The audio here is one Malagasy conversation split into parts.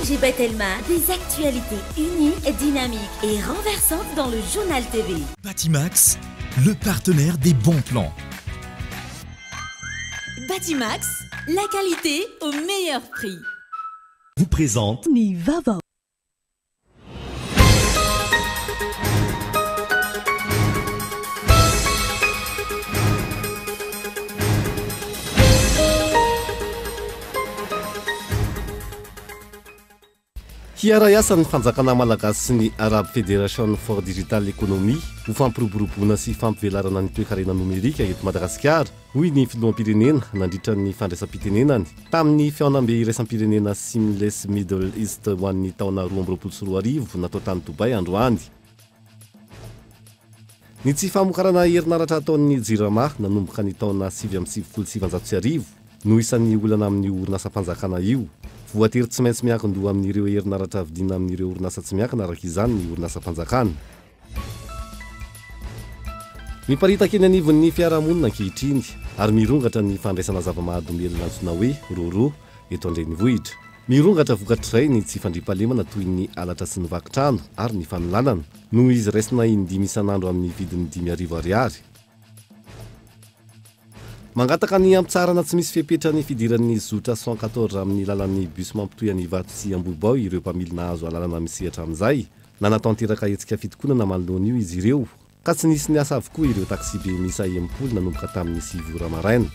Najib Telma, des actualités uniques, dynamiques et renversantes dans le journal TV. Batimax, le partenaire des bons plans. Batimax, la qualité au meilleur prix. Vous présente Nivava. Hiarayasan'ny fanjakana malagasy sy ny Arab Fédération for Digital Economy ho fampiroboroboana sy fampivelarana ny toe-karena nomerika eto Madagasikara hoy ny filoham-pirenena nandritra ny fandraisam-pitenenany tamin'ny fihaonam-be iraisam-pirenena Seamless Middle East ho an'ny taona 2024 natao tany Dubai androany. Ny tsy famokarana herinaratra ataon'ny Jirama nanomboka ny taona 1977 no isan'ny olana amin'ny orinasa mpanjakana io. Voatery tsy maintsy miankin-doha amin'ireo herinaratra avidina amin'ireo orinasa tsy miankina araka izany ny orinasa mpanjakana. Miparitaka eny anivon'ny fiarahamonina ankehitriny ary mirongatra ny fandraisana zava-mahadomelina antsoina hoe roro eto an-drenivohitra. Mirongatra vokatray ny tsy fandriampahalemana toy ny alatra sy ny vakitrano ary ny fanolanana noho izy raisina indimy isan'andro amin'ny vidiny 5,000 ariary. Mangataka ny ampitsarana tsy misy fepetra ny fidiran'ny zotra 114 amin'ny lalan'ny bus mampitoy any Ivato sy Ambobao ireo mpamily nahazo alalana misehatra amin'izay. Nanatanteraka hetsika fitokonana manoloana io izy ireo ka tsy nisy ny asa avokoa ireo taksi be misa 10 nanomboka tamin'ny 9 ora maraina.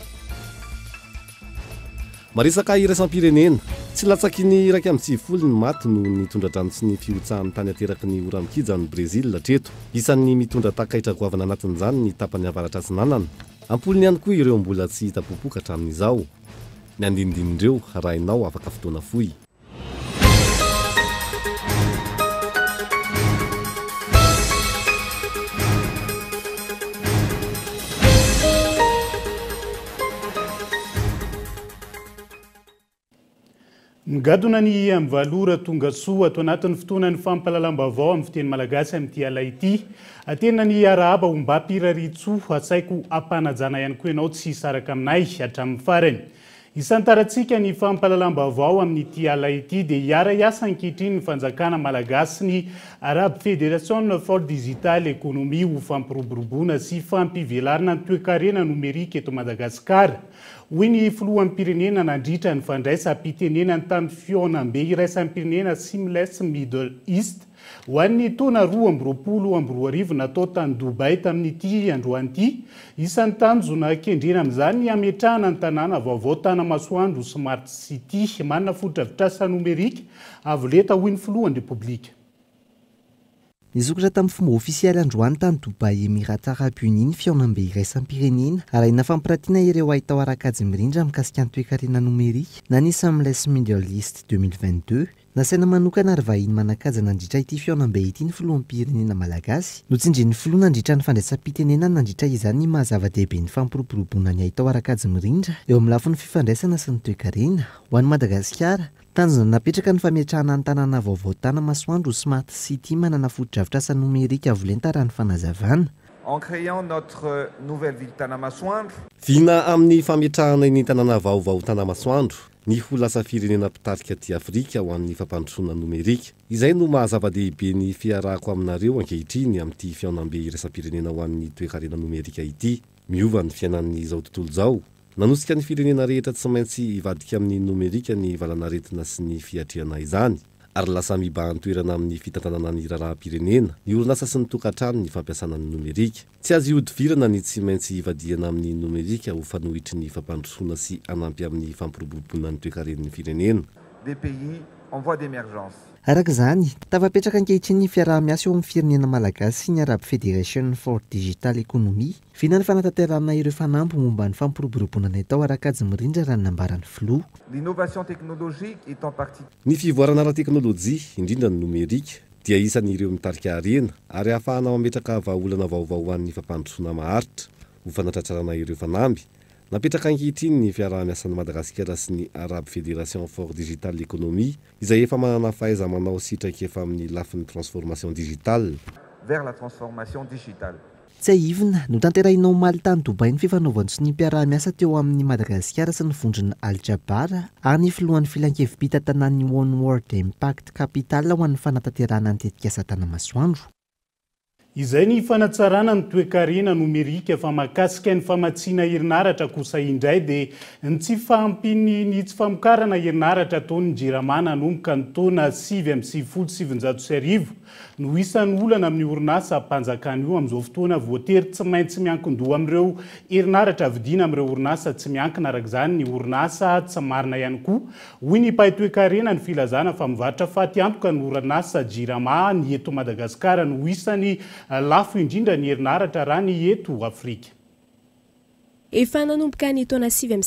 Maresaka iraisam-pirenena tsy latsaky ny 190 ny maty no nitondra-drano sy ny fiotsahan'ny tany ateraky ny ora mikija ny Brésil hatreto. Isan'ny mitondra takaitra goavana anatin'izany ny tapany avaratra atsinanana. Ampolony ihany koa ireo mbola tsy hita popoka hatramin'izao. Ny andinindinindreo raha inao afaka fotoana foy. Migadona ny amvalora tonga soa ato anatin'ny fotoanan'ny fampahalalam-baovao amin'ny fiteny malagasy amin'ity ala ity. Atena ny arahaba ombapiraritso atsaiko ampanajana ihany koa ianao tsy saraka aminay hatramin'ny farany. Isantarantsika ny fampahalalam-baovao amin'ity ala ity dia hiara-iasa ankehitriny ny fanjakana malagasy ny Arab Fédération for Digital Economy ho fampiroboroboana sy fampivelarana ny toe-karena nomerika eto Madagasikara. Hoy ny filoham-pirenena nandritra ny fandraisam-pitenenany tamin'ny fihaonam-be iraisam-pirenena Seamless Middle East ho an'ny taona 2024 natao tany Dubai tamin'ity androany ity. Isan'ny tanjona kendrena amin'izany ny ametrahana ny tanàna vaovao Tanamasoandro Smart City manana fototra-avitrasa nomerika avoleta hoy ny filohan'ny Repoblika. Nizokatra tamin'ny fomba ofisialy androany tany Dubai Emirats Arabes Unis ny fihaonam-be iraisam-pirenena arahina fampiratiana ireo ahitao arakajy mirindra mikasika ny toe-karena nomerika na ny Seamless Middle East 2022 nasaina manokana ary vahiny manakaja nandritra ity fihaonam-be ity ny filoham-pirenena malagasy notsinjin'ny filoha nandritra ny fandraisam-pitenena nandritra izany ny mahazava-dehibe ny fampiroboroboana ny ahitao arakajy mirindra eo amin'ny lafin'ny fifandraisana sy ny toe-karena ho an'ny Madagasikara. Tanjona napetraka ny fametrahana ny tanàna vaovao Tanamasoandro Smart City manana fototra-avitrasa nomerika avolenta ny fanazavana. En créant notre nouvelle ville Tanamasoandro. Vina amin'ny fametrahana ny tanàna vaovao Tanamasoandro ny ho lasa firenena mpitarika aty Afrika ho an'ny fampandrosoana nomerika. Izay no mahazava-dehibe ny fiarahako aminareo ankehitriny amin'ity fihaonam-be iraisam-pirenena ho an'ny toe-karena nomerika ity. Miova ny fiainan'izao tontolo izao. Nanosika ny firenena rehetra tsy maintsy ivadika amin'ny nomerika ny valanaretina sy ny fiatriana izany ary lasa mibahan toerana amin'ny fitantanana ny raharaham-pirenena ny orinasa sy ny tokantrano ny fampiasana ny nomerika. Tsy azo ihodivirana ny tsy maintsy ivadiana amin'ny nomerika ho fanohitry ny fampandrosoana sy anampy amin'ny fampiroboroboana ny toe-karen'ny firenena. Des pays en voie d'émergence. Araka izany, tafapetraka ankehitriny ny fiaraha-miasa eo amin'ny firenena malagasy sy ny Arab Fédération for Digital Economy. Vina ny fanatanterahana ireo fanampo momba ny fampiroboroboana ny atao arakajy mirindra raha ny nambarany filoha. L'innovation technologique est en partie. Ny fivoarana ara-teknôlôjia indrindra ny nomerika dia isan'ireo mitarika harena ary ahafahana mametraka vahaolana vaovao ho an'ny fampandrosoana maharitra ho fanatratrarana ireo fanamby. Napetraka ankehitriny ny fiaraha-miasan'ny Madagasikara sy ny Arab Fédération for Digital Economy izay efa manana fahaiza-manao sitraka efa amin'ny lafin'ny transformation digitale. Vers la transformation digitale. Tsy aivina no tanterahinao Malta ny Dubai ny fifanaovany sy ny mpiara-miasa teo amin'ny Madagasikara sy ny vondrona Al-Jabar ary ny filohan'ny filan-kevim-pita tanàn'ny One World Impact Capital ho an'ny fanatanterahana ny tetika asa tanamasoandro. Izay ny fanatsarana ny toe-karena nomerika fa mahakasika ny famatsiana herinaratra kosa indray dia ny tsy fahampiny ny tsy famokarana herinaratra ataon'ny JIRAMA nanomboka ny taona 7 no isan'ny olana amin'ny orinasa mpanjakana io amin'izao fotoana voatery tsy maintsy miankin-doha amin'ireo herinaratra vidiana amin'ireo orinasa tsy miankina araka izany ny orinasa tsy marina ihany koa. Hoy ny mpahay toe-karena ny filazana fa mivarotra faty antoka ny orinasa JIRAMA ny eto Madagasikara no isan'ny lafo indrindra ny herinaratra raha ny eto Afrika. Efa nanomboka ny taona 7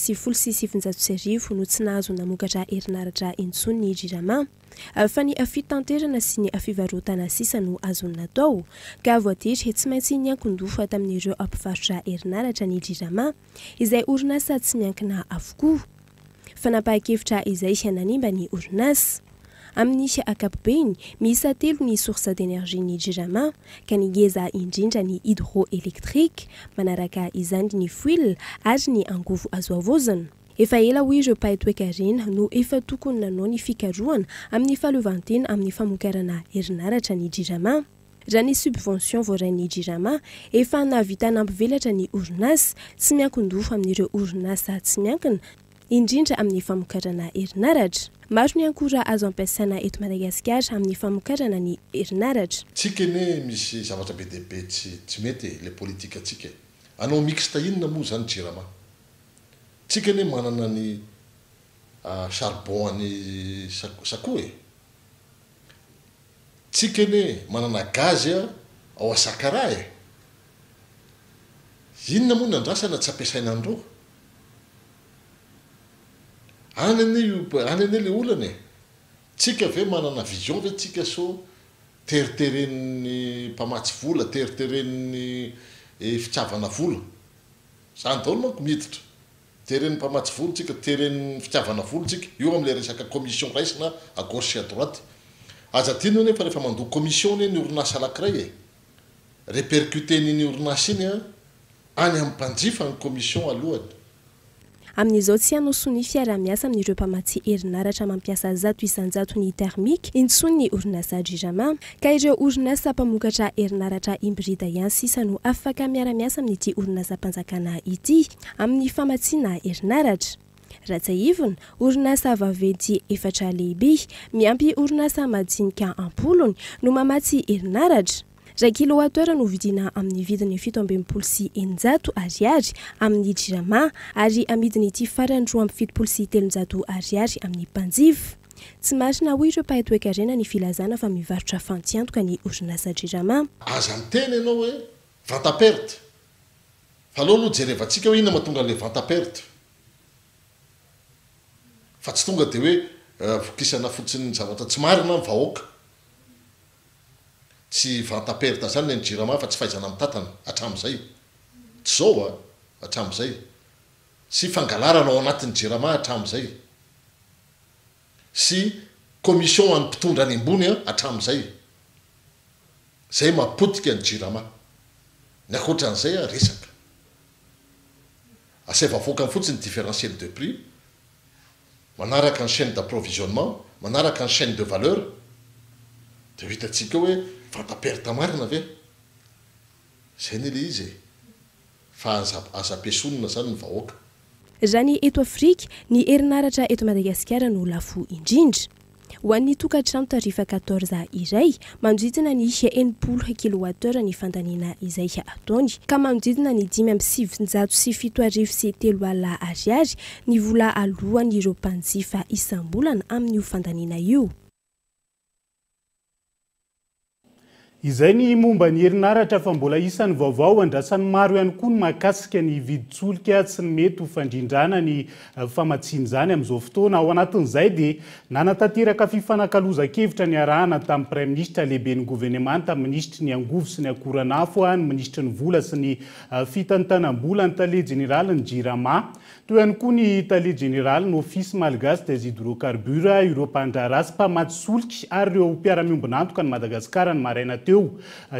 no tsy nahazo namokatra herinaratra intsony ny JIRAMA. Fa ny afitanterana sy ny afivarotana sisa no azony natao ka voatery tsy maintsy niankin-doha tamin'ireo ampivarotra herinaratra ny JIRAMA izay orinasa tsy miankina avokoa. Fanapahan-kevitra izay nanimba ny orinasa. Amin'ny ankapobeny miisa 3 ny source d'énergie ny JIRAMA ka ny ngeza indrindra ny hydroélectrique manaraka izany ny fuel ary ny angovo azo avozana. Efa ela hoy ireo mpahay toe-karena no efa tokony nanao ny fikarohana amin'ny fahaleovantena amin'ny famokarana herinaratra ny JIRAMA. Raha ny subvention voarain'ny JIRAMA efa nahavita nampivelatra ny orinasa tsy miankin-doha amin'ireo orinasa tsy miankina indrindra amin'ny famokarana herinaratra. Maro ny ankora azo ampiasaina eto Madagasikara amin'ny famokarana ny herinaratra. Tsika ne misy zavatra be dehibe tsy mety le politika tsika. Anao mixta inona moa zany JIRAMA? Tsika ne manana ny charbon any sakoe. Tsika ne manana gaz ao Asakara e. Inona moa nandrasana tsy ampiasaina andro? Any le olana e. Tsika ve manana vision ve tsika so teriteren'ny mpamatsy vola, teriteren'ny fitiavana vola. Zany daholo manko miditra. Teren'ny mpamatsy vola tsika, teren'ny fitiavana vola tsika, io amin'ilay resaka commission raisina à gauche sy à droite. Aza tino nefa rehefa mandoa commission ny orinasa anankiray e. Répercuten'ny orinasa iny any amin'ny mpanjifa ny commission alohany. Amin'izao tsy anoso ny fiara-miasa amin'ireo mpamatsy herinaratra mampiasa 100 ny termika intsony ny orinasa JIRAMA ka ireo orinasa mpamokatra herinaratra hybrida ihany sisa no afaka miara-miasa amin'ity orinasa mpanjakana ity amin'ny famatsiana herinaratra. Ratsaivona, orinasa vaventy efatra lehibe miampy orinasa madinika ampolony no mamatsy herinaratra. 1 kilowattheure no vidina amin'ny vidiny 770 ariary amin'ny JIRAMA ary amidiny ity farany 770 ariary amin'ny mpanjifa. Tsy marina hoy ireo mpahay toe-karena ny filazana fa mivarotra fantiantoka ny orinasa JIRAMA. Aza miteny ianao hoe vente à perte. Fa aloha jerevantsika hoe inona mahatonga le vente à perte. Fa tsy tonga dia hoe vokisana fotsiny zavatra tsy marina ny vahoaka. Tsy vente à perte zany ny JIRAMA fa tsy fahaizana mitantana hatramin'izay. Tsy zao hatramin'izay. Sy fangalarana ao anatin'ny JIRAMA hatramin'izay. Sy commission any mpitondra any ambony hatramin'izay. Zay mapotika ny JIRAMA. Ny akoatran'izay resaka. Aseva avoakany fotsiny différentiel de prix. Manaraka ny chaîne d'approvisionnement, manaraka ny chaîne de valeur. Dia hitantsika hoe vente à perte marina ve? Zay ny le izy. Fa aza ampiasaina zany ny vahoaka. Raha ny eto Afrika, ny herinaratra eto Madagasikara no lafo indrindra. Ho an'ny tokantrano tarifa 14 iray, manodidina ny 80 kilowattheure ny fandaniana izay ataony, ka manodidina ny 5,703 ariary ny vola alohan'ireo mpanjifa isam-bolana amin'io fandaniana io. Izay ny momba ny herinaratra fa mbola isan'ny vaovao andrasan'ny maro ihany koa ny mahakasika ny viditsolika tsy ny mety ho fandrindrana ny famatsiana izany amin'izao fotoana. Ao anatin'izay dia nanatanteraka fifanakaloza-kevitra ny arahana tamin'ny Prime Ministre lehiben'ny gouvernement, ministry ny angovo sy ny akoranafo, ny ministry ny vola sy ny fitantanam-bola, ny tale général ny JIRAMA, toy ihany koa ny tale général ny office malagasy des hydrocarbures, ireo mpandrarasy mpamatsy solika ary ireo mpiara-miombonantoka ny Madagasikara ny maraina teo teo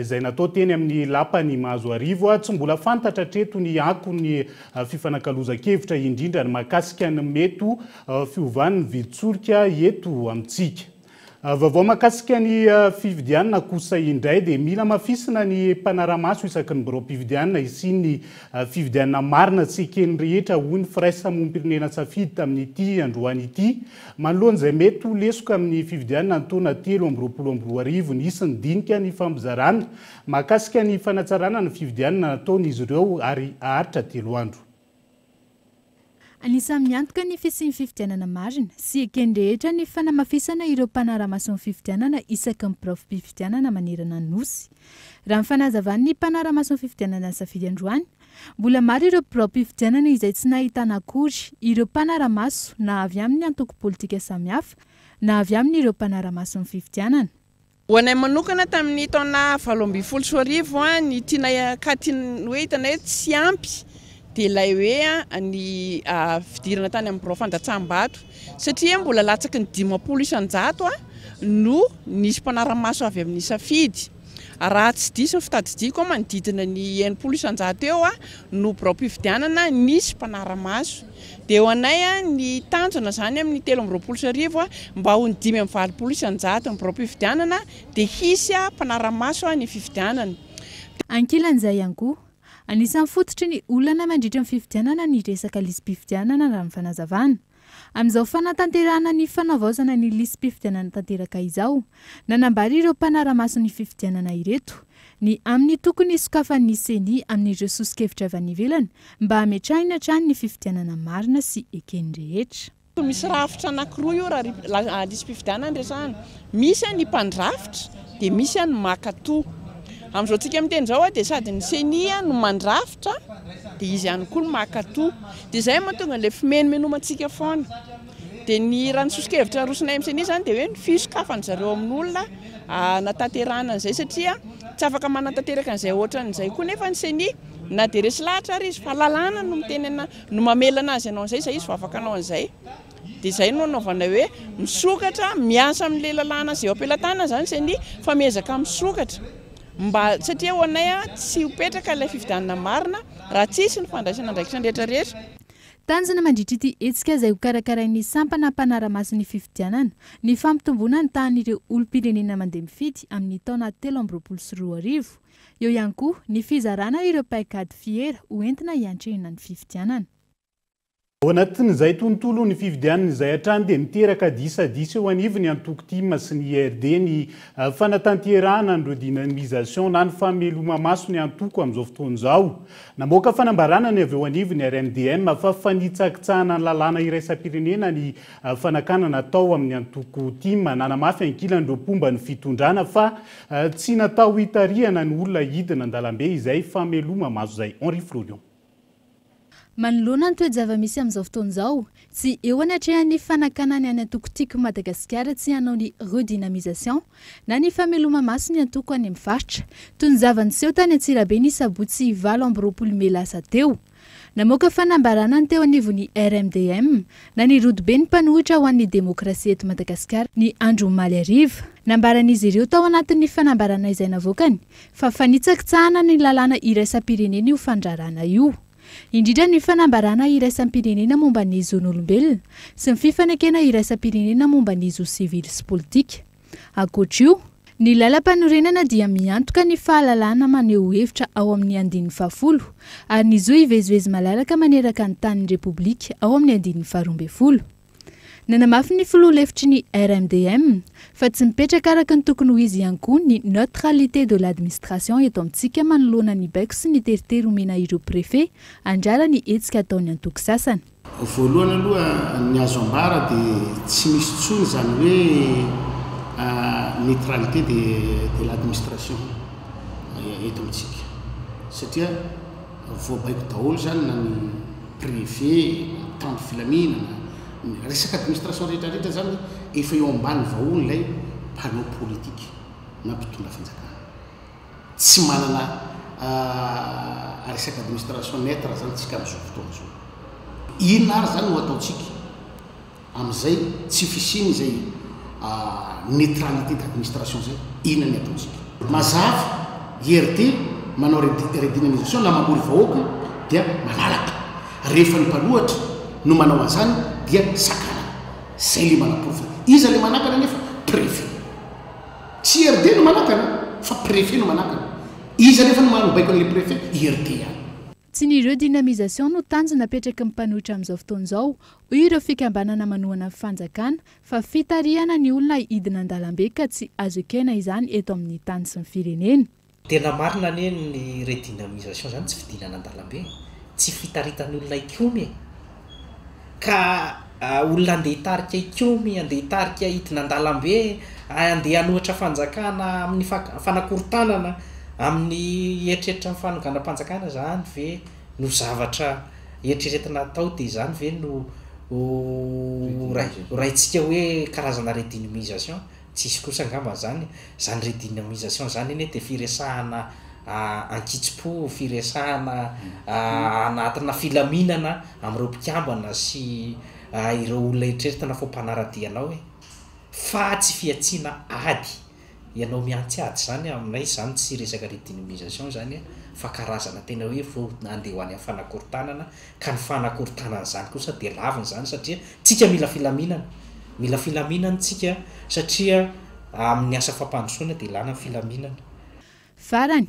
izay natao teny amin'ny lapany Mahazoarivo tsy mbola fantatra treto ny ankony fifanankalozan-kevitra indrindra ny mahakasika ny meto fiovan'ny vitsorika eto amintsika. Vaovao mahakasika ny fividianana kosa indray dia mila mafisina ny mpanaramaso isaky ny birao-pividianana isiany fividianana marina tsy ekeny rehetra hoy ny firaisa monim-pirenena safidy tamin'ity androany ity manoloan'izay mety ho lesoka amin'ny fividianana ny taona 2024 nisy ny dinika ny fambizarana mahakasika ny fanatsarana ny fividianana nataon'izy ireo ary aharitra 3 andro. Anisan'ny miantoka ny fisian'ny fividianana marina sy ekeny rehetra ny fanamafisana ireo mpanaramaso ny fividianana isaky ny birao-pividianana manerana ny nosy. Raha ny fanazavany ny mpanaramaso ny fividianana safidy androany, mbola maro ireo birao-pividianana izay tsy nahitana akory ireo mpanaramaso na avy amin'ny antoko politika samihafa na avy amin'ny ireo mpanaramaso ny fividianana. Ho anay manokana tamin'ny taona 2024 ny tiana katiny hoe hitana hoe tsy ampy dia ilay hoe ny fidirana tany amin'ny birao fandatsahambato satria mbola latsaky ny 50 isan-jato no nisy mpanaramaso avy amin'ny safidy. Raha tsy diso ny fitadidiako manodidina ny 80 isan-jato eo no birao-pividianana nisy mpanaramaso. Dia ho anay ny tanjona zany amin'ny 2024 mba ho ny 5-20 isan-jato ny birao-pividianana dia hisy mpanaramaso ny fividianana. Ankilan'izay ihany koa, anisan'ny fototry ny olana mandritra ny fividianana ny resaka lisy-pividianana raha ny fanazavana. Amin'izao fanatanterahana ny fanavaozana ny lisy-pividianana tanteraka izao, nanambara ireo mpanaramaso ny fividianana ireto ny amin'ny tokony sokafan'ny seni amin'ireo sosikevitra avy any ivelany mba hametrahana hatrany ny fividianana marina sy ekeny rehetra. Misy rafitra anankiroa io raha lisy-pividianana resahana. Misy ny mpandrafitra dia misy ny makato. Amin'izao tsika miteny izao dia sady ny seni no mandrafitra dia izy ihany koa no makato. Dia izay mahatonga ilay fimenomenomantsika foana. Dia ny raha ny sosikevitra arosinay amin'ny seni zany dia hoe ny fisokafany zareo amin'olona natanterahana an'izay satria tsy afaka manatanteraka an'izay ohatran'izay koa nefa ny seni na dia resy lahatra ary izy fa lalàna no mitenena no mamelana azy ianao an'izay izay izy fa afaka anao an'izay. Dia izay no anaovana hoe misokatra miasa amin'ilay lalàna izay eo am-pelantanana zany seni fa miezaka misokatra. Mba satria ho anay tsy hopetraka ilay fividianana marina raha tsisy ny fandraisana andraikitra ny rehetrarehetra. Tanjona mandritra ity hetsika izay ho karakarain'ny sampana mpanaramaso ny fividianana ny fampitomboana ny tahan'ireo olom-pirenena mandeha mifidy amin'ny taona 2024. Eo ihany koa ny fizarana ireo paikady fiera ho entina hiantrehana ny fividianana. Ao anatin'izay tontolo ny fividianana izay hatrany dia niteraka disadisa eo anivy ny antoko TIM sy ny IRD ny fanatanterahana ny redynamisation na ny fameloma maso ny antoko amin'izao fotoana izao. Namoaka fanambarana ny avy eo anivy ny RMDM fa fanitsakitsahana ny lalàna iraisam-pirenena ny fanakana natao amin'ny antoko TIM nanamafy ankilan'ireo pomba ny fitondrana fa tsy natao hitarihana ny olona hidina an-dalambe izay fameloma maso izay. Henri Florion. Manoloana ny toe-java-misy amin'izao fotoana izao, tsy eo anatrehan'ny fanakana ny antoko tiako Madagasikara tsy hanao ny redynamisation na ny fameloma maso ny antoko any amin'ny faritra. Toy ny zava-niseho tany Antsirabe ny sabotsy 27 Mey lasa teo. Namoaka fanambarana ny teo anivon'ny RMDM na ny rodobe ny mpanohitra ho an'ny demokrasia eto Madagasikara ny andro omaly hariva. Nambaran'izy ireo tao anatin'ny fanambarana izay navoakany fa fanitsakitsahana ny lalàna iraisam-pirenena io fandrarana io. Indrindra ny fanambarana iraisam-pirenena momba ny zon'olombelona sy ny fifanekena iraisam-pirenena momba ny zo sivily sy politika. Ankoatr'io, ny lalam-panorenana dia miantoka ny fahalalana maneho hevitra ao amin'ny 10% ary ny zo hivezivezy malalaka maneraka ny tanin'ny repoblika ao amin'ny 12%. Nanamafy ny filoha-hevitry ny RMDM fa tsy mipetraka araka ny tokony ho izy ihany koa ny neutralité de l'administration eto amintsika manoloana ny baiko sy ny teritery omena ireo préfet andrara ny hetsika ataony antoko sasany. Voalohany aloha ny azo ambara dia tsy misy tsony zany hoe neutralité de l'administration eto amintsika satria voabaiko daholo zany na ny préfet tanto filaminana resaka administration rehetrarehetra zany efa eo ambany vahoany ilay mpanao politika na mpitondra fanjakana tsy manana resaka administration neutre zany tsika amin'izao fotoana izao. Inona ary zany ho ataontsika amin'izay tsy fisiny izay neutralité d'administration zay inona ny ataontsika. mazava herity manao redynamisation na mamory vahoaka dia malalaka rehefa ny mpanohatra no manao an'izany dia sakana zay le manaporofa iza le manakana nefa préfet tsy herd no manakana fa préfet no manakana iza nefa no manobaiko an'le préfet herd ihany tsy ny redynamisation no tanjo napetraka mmpanohitra amin'izao fotoan'izao ireo fikambanana manohana fanjakana fa fitarihana ny olona hidina an-dalambe ka tsy azo ekena izany eto amin'ny tany sy ny firenena. Tena marina ne ny redynamisation zany tsy fidinana an-dalambe tsy fitaritan'ny olona ikomy ka olona andeha hitarika ikomy andeha hitarika hidina an-dalambe andeha hanohatra fanjakana amin'ny fanakorontanana amin'ny eritreretra ny fanonganam-panjakana zany ve no zavatra eritreretina atao dia zany ve no raintsika hoe karazana redynamisation tsisy kosa angamba zany redynamisation zany eny dia firesahana ankitso-po firesahana anatina filaminana amin'ireo mpikambana sy ireo olona eritreretina fo mpanaradianao fa tsy fiatsiana ady ianao miantsy ady zany aminay zany tsy resaka redynamisation zany fa karazana tena hoe vo andeha ho any amin'ny fanakorontanana ka ny fanakorontanana zany kosa dia laviny zany satria tsika mila filaminana tsika satria amin'ny asa fampandrosoana dia ilana filaminana. Farany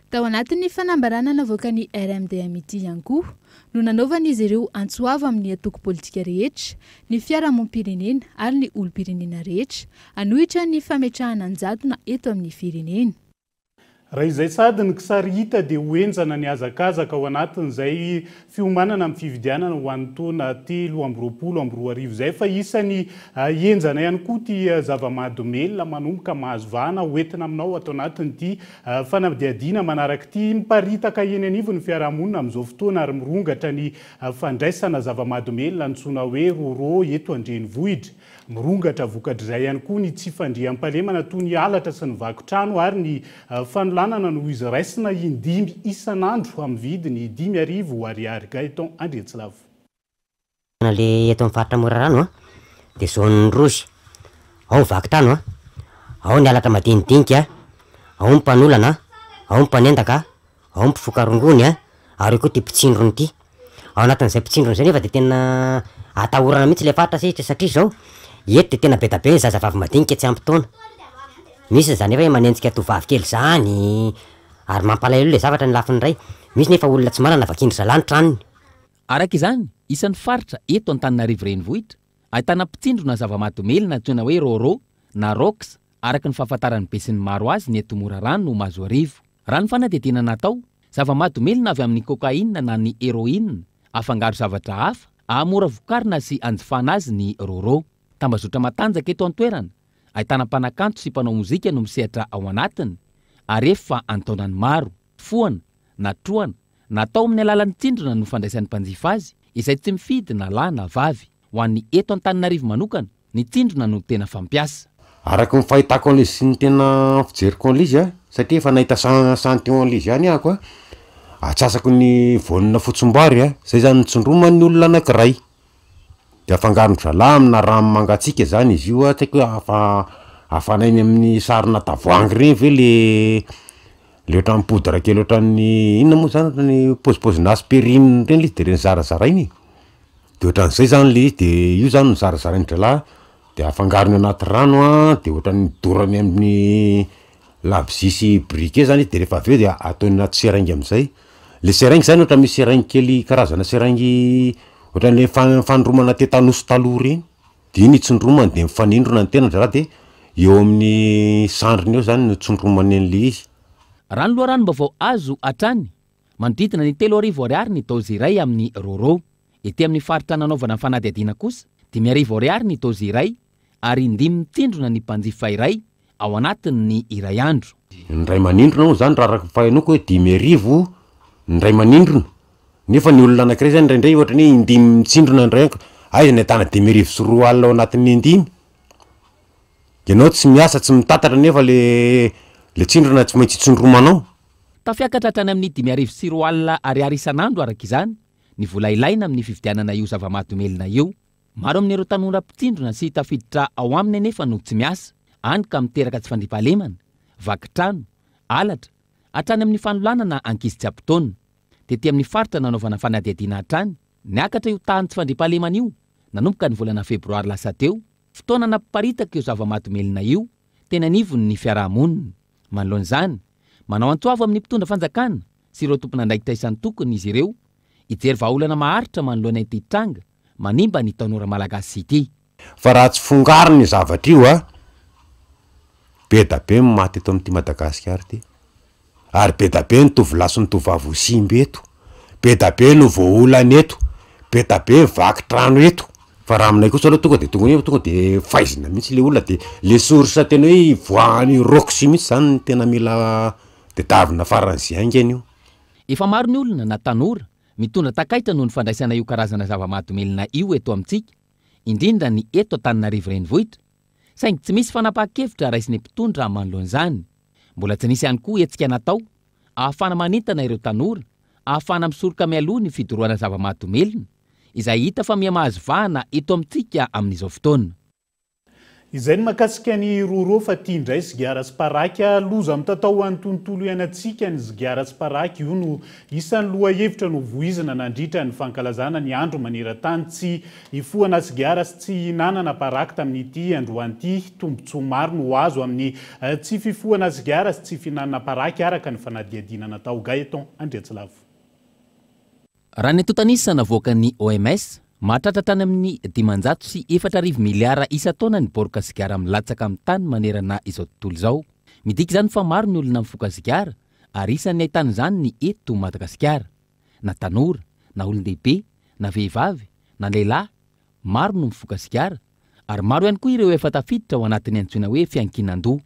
tao anatin'ny fanambarana navoaka ny RMDMT ihany koa no nanaovan'izy ireo antsoava amin'ny atoko politika rehetra ny fiarahamonim-pirenena ary ny olom-pirenena rehetra anohitra ny fametrahana anjatona eto amin'ny firenena. Raha izay sady ny kisary hita dia hoenjana ny azakazaka ao anatin'izay fiomanana amin'ny fividianana ho an'ny taona 2024 izay fa isany enjana ihany koa ty zava-mahadomelona manomboka mahazo vahana hoentina aminao atao anatin'ity fanadiadiana manaraka ity miparitaka eny anivo ny fiarahamonina amin'izao fotoana ary mirongatra ny fandraisana zava-mahadomelona antsoina hoe roro eto Andrenivohitra. Mirongatra vokatrizay ihany koa ny tsy fandriam-pahalemana toy ny alatra sy ny vakotrano ary ny fanolanana no izy raisina indimy isan'andro amin'ny vidiny 5,000 ariary Gaëtan Andriatsilavo. Le eto amin'ny faritra Morarano dia zone rouge ao ny vakotrano ao ny alatra madinidinika ao ny mpanolana ao ny mpanendaka ao ny mpifokarongony ary koa ty mpitsindrony ty ao anatin'izay mpitsindrony zay nefa dia tena atahorana mihitsy le faritra satria zao eto dia tena be da be zazavavy madinika tsy ampy-taona misy zany efa manenjika tovavy kely zany ary mampalahelo le zavatra ny lafiny ray misy nefa olona tsy manana vakindry zalanitra aniny. Araka izany isan'ny faritra eto Antananarivo renivohitra ahitana mpitsindrona zava-mahadomelona antsoina hoe roro na rox araka ny fahafantarany be sy ny maro azy ny eto Morarano no Mazoarivo. Raha ny fanadidina natao zava-mahadomelona avy amin'ny kokaina na ny héroïne afangaro zavatra hafa amora vokarina sy anjifana azy ny roro. Tambazotra matanjaka eto an-toerana ahitana mpanakanto sy mpanao mozika no misehatra ao anatiny ary efa antaonany maro foana na troana natao amin'ny alalan'ny tsindrona no fandraisan'ny mpanjifa azy izay tsy mifidy na lahy na vavy. Ho an'ny eto Antananarivo manokana ny tsindrona no tena fampiasa. Araka ny fahitako an'izy sy ny tena fijeriko an'izy satria efa nahita santion an'izy ihany ako atsasako ny vonina fotsim-bary zay zany nitsondromany olona anankiray dia afangarony zalahy amina rano mangatsiaka zany izy io tsaiko hoe afanainy amin'ny sarina tavoahangy reny ve le ohatran'ny poudre kely ohatran'ny inona moa zany ohatran'ny pozipozina aspirine reny izy dia reny zarazarainy dia ohatran'izay zany le izy dia io zany no zarazarainy zalahy dia afangarony anaty rano dia ohatran'ny dorany amin'ny labozisy briquet zany izy dia rehefa avy eo dia ataony anaty seringy amin'izay. Le seringy zany ohatran'ny misy seringy kely karazana seringy ohatran'le fanindromana tetanosy taloha reny dia iny tsindromany dia mifanindrona ny tena raha dia eo amin'ny sandriny eo zany no tsindromany an'le izy. Raha ny loharanom-baovao azo hatrany manodidina ny 3,000 ariary ny dozy iray amin'ny roro. Ety amin'ny faritra nanaovana fanadihadiana kosa 5,000 ariary ny dozy iray ary 5 mitsindrona ny mpanjifa iray ao anatiny ny iray andro. Ny ray manindrona moa zany raha araka fahainoko hoe 5,000 ny ray manindrona nefa ny olona anankiray zany indraindray ohatran'ny hoe 5 mitsindrona ndray aiza ny ahitana 2,000 sy 4 alina ao anatin'ny 5. Ianao tsy miasa tsy mitatatra nefa le tsindrona tsy maintsy tsindromanao. Tafiakatra hatrany amin'ny 5,000 sy 4 alina ariary isan'andro araka izany ny vola ilaina amin'ny fividianana io zava-mahadomelona io. Maro amin'ireo tanora mpitsindrona sy tafiditra ao aminy nefa no tsy miasa any ka miteraka tsy fandriam-pahalemana, vakitrano alatra hatrany amin'ny fanolanana ankizy tsy ampitaona. Tetỳ amin'ny faritra nanaovana fanadihadiana hatrany, niakatra io tany tsy fandriam-pahalemana io, nanomboka ny volana febroary lasa teo, fotoana namparitaka io zava-matomelona io, tena nivony ny fiarahamonina. Manoloan'izany, manao antsoavo amin'ny mpitondra fanjakana sy ireo tompon'andraikitra isan'ny tokony izy ireo, hijery vahaolana maharitra manoloana ity tranga, manimba ny tanora malagasy ity. Fa raha tsy fongaro ny zavatra io be da be maty eto amin'ity Madagasikara ty. Ary be da be ny tovolahy sy ny tovavy ho simba eto. Be da be no voaolana eto. Be da be vakitrano eto. Fa raha aminay kosa aloha tonga de faizina mihitsy le olona de le source tena hoe voany roxy mihitsy zany ny tena mila tedavina faran'izay aingany io. Efa maro ny olona na tanora mitondra takaitra noho ny fandraisana io karazana zava-matomelona io eto amintsika, indrindra ny eto Antananarivo renivohitra. Saingy tsy misy fanapahan-kevitra raisiny mpitondra manoloan'izany. Mbola tsy nisy ihany koa hetsika natao ahafana manintana ireo tanora, ahafana misoroka mialoha ny fidorohana zava-matomelona izay hita fa miha-mahazo vahana eto amintsika amin'izao fotoana. Izay ny makasika ny roro fa tia indray Zigiara sy Paraka loza amin'ny tatao an'ny tontolo iainantsika ny Zigiara sy Paraka io no isan'ny lohahevitra no voizina nandritra ny fankalazana ny andro maneran-tany tsy hifohana Zigiara sy tsy hinanana Paraka tamin'ity androan'ity tombontsoa maro no azo amin'ny tsy fifohana Zigiara sy tsy fihinanana Paraka araka ny fanadihadiana natao Gaëtan Andriatsilavo. Raha ny etotanisa navoaka ny OMS, mahatratra tany amin'ny 504 miliara isa-taona ny baorika Zigiara milatsaka amin'ny tany manerana izao tontolo izao. Midika izany fa maro ny olona mifoka Zigiara ary isan'ny ahitana izany ny eto Madagasikara. Na tanora, na olon-dehibe, na vehivavy, na lehilahy, maro no mifoka Zigiara ary maro ihany koa ireo efa tafiditra ao anatin'ny antsoina hoe fiankinan-doha.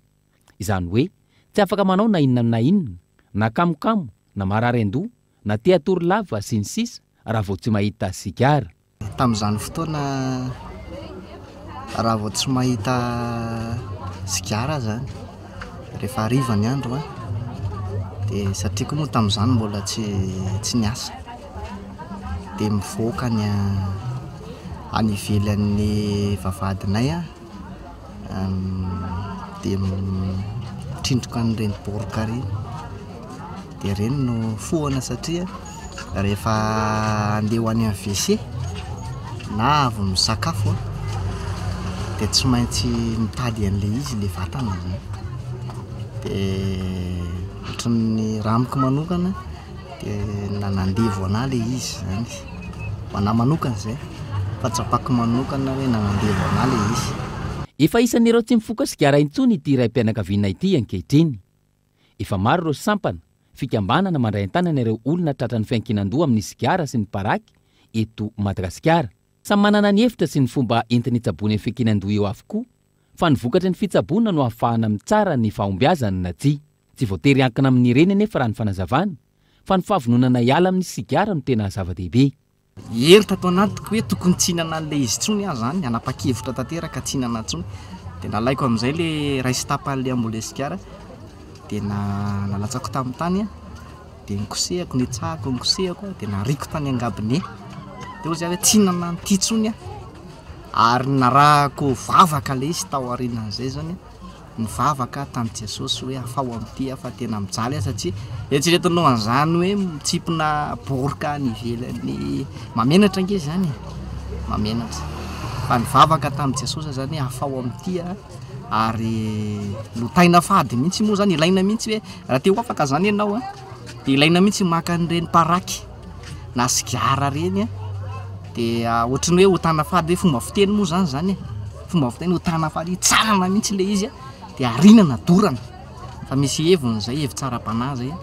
Izany hoe tsy afaka manao na inona na inona, na kamokamo, na marary an-doha, na teatory lava sy ny sisa raha vao tsy mahita Zigiara. Tamin'izany fotoana raha vao tsy mahita Zigiara zany rehefa hariva ny andro dia satria koa moa tamin'izany mbola tsy niasa dia mivoaka ny any ivelan'ny vavahadinay dia mitrindroka an'ireny baorika ireny dia ireny no fohana satria rehefa andeha ho any amin'ny WC na avy misakafo dia tsy maintsy mitady an'ilay izy ilay vatana zany. Dia ohatran'ny ramiko manokana dia nanandevo ana ilay izy zany. Ho ana manokana izay fa tsapako manokana hoe nanandevo ana ilay izy. Efa isan'ireo tsy mifoka Zigiara intsony ity raim-pianakaviana ity ankehitriny. Efa maro ireo sampana fikambanana mandray an-tanana ireo olona tratran'ny fiankinan-doha amin'ny Zigiara sy ny Paraka eto Madagasikara. Samy manana ny hevitra sy ny fomba entiny hitsaboana ny fiankinan-doha eo avokoa, fa ny vokatry ny fitsaboana no ahafahana mitsara ny fahombiazana na tsia. Tsy voatery ankina amin'ny reny anefa raha ny fanazavana, fa ny fahavononana hiala amin'ny Zigiara no tena zava-dehibe. Enta tao anatiko hoe tokony tsy hinana an'ilay izy tsony zany, anapa-kevitra tanteraka tsy hinana tsony. Dia nalaiko amin'izay ilay ray sy tapan'ilay ambole Zigiara dia nalatsako tamin'ny tany dia nikosehako, nitsahako, nikosehako dia nariko tany angabone. Dia ozy hoe tsy hinana n'ity tsony ary narahako vavaka ilay izy tao aorianan'izay zany, nivavaka tamin'i Jesosy hoe afao amin'ity fa tena mijaly satria eritreretinao an'izany hoe mitsipona baorika ny ivelany mamenatra ange zany, mamenatra. Fa nivavaka tamin'i Jesosy zany afao amin'ity ary lotaina fady mihitsy moa zany, ilaina mihitsy hoe raha te ho afaka zany ianao dia ilaina mihitsy maka an'ireny Paraka na Zigiara reny dia ohatrany hoe hotana fady hoe fomba fiteny moa zany fomba fiteny hotana fady tsarana mihitsy ilay izy dia arinana dorana. Fa misy heviny zay, hevi tsara-panahy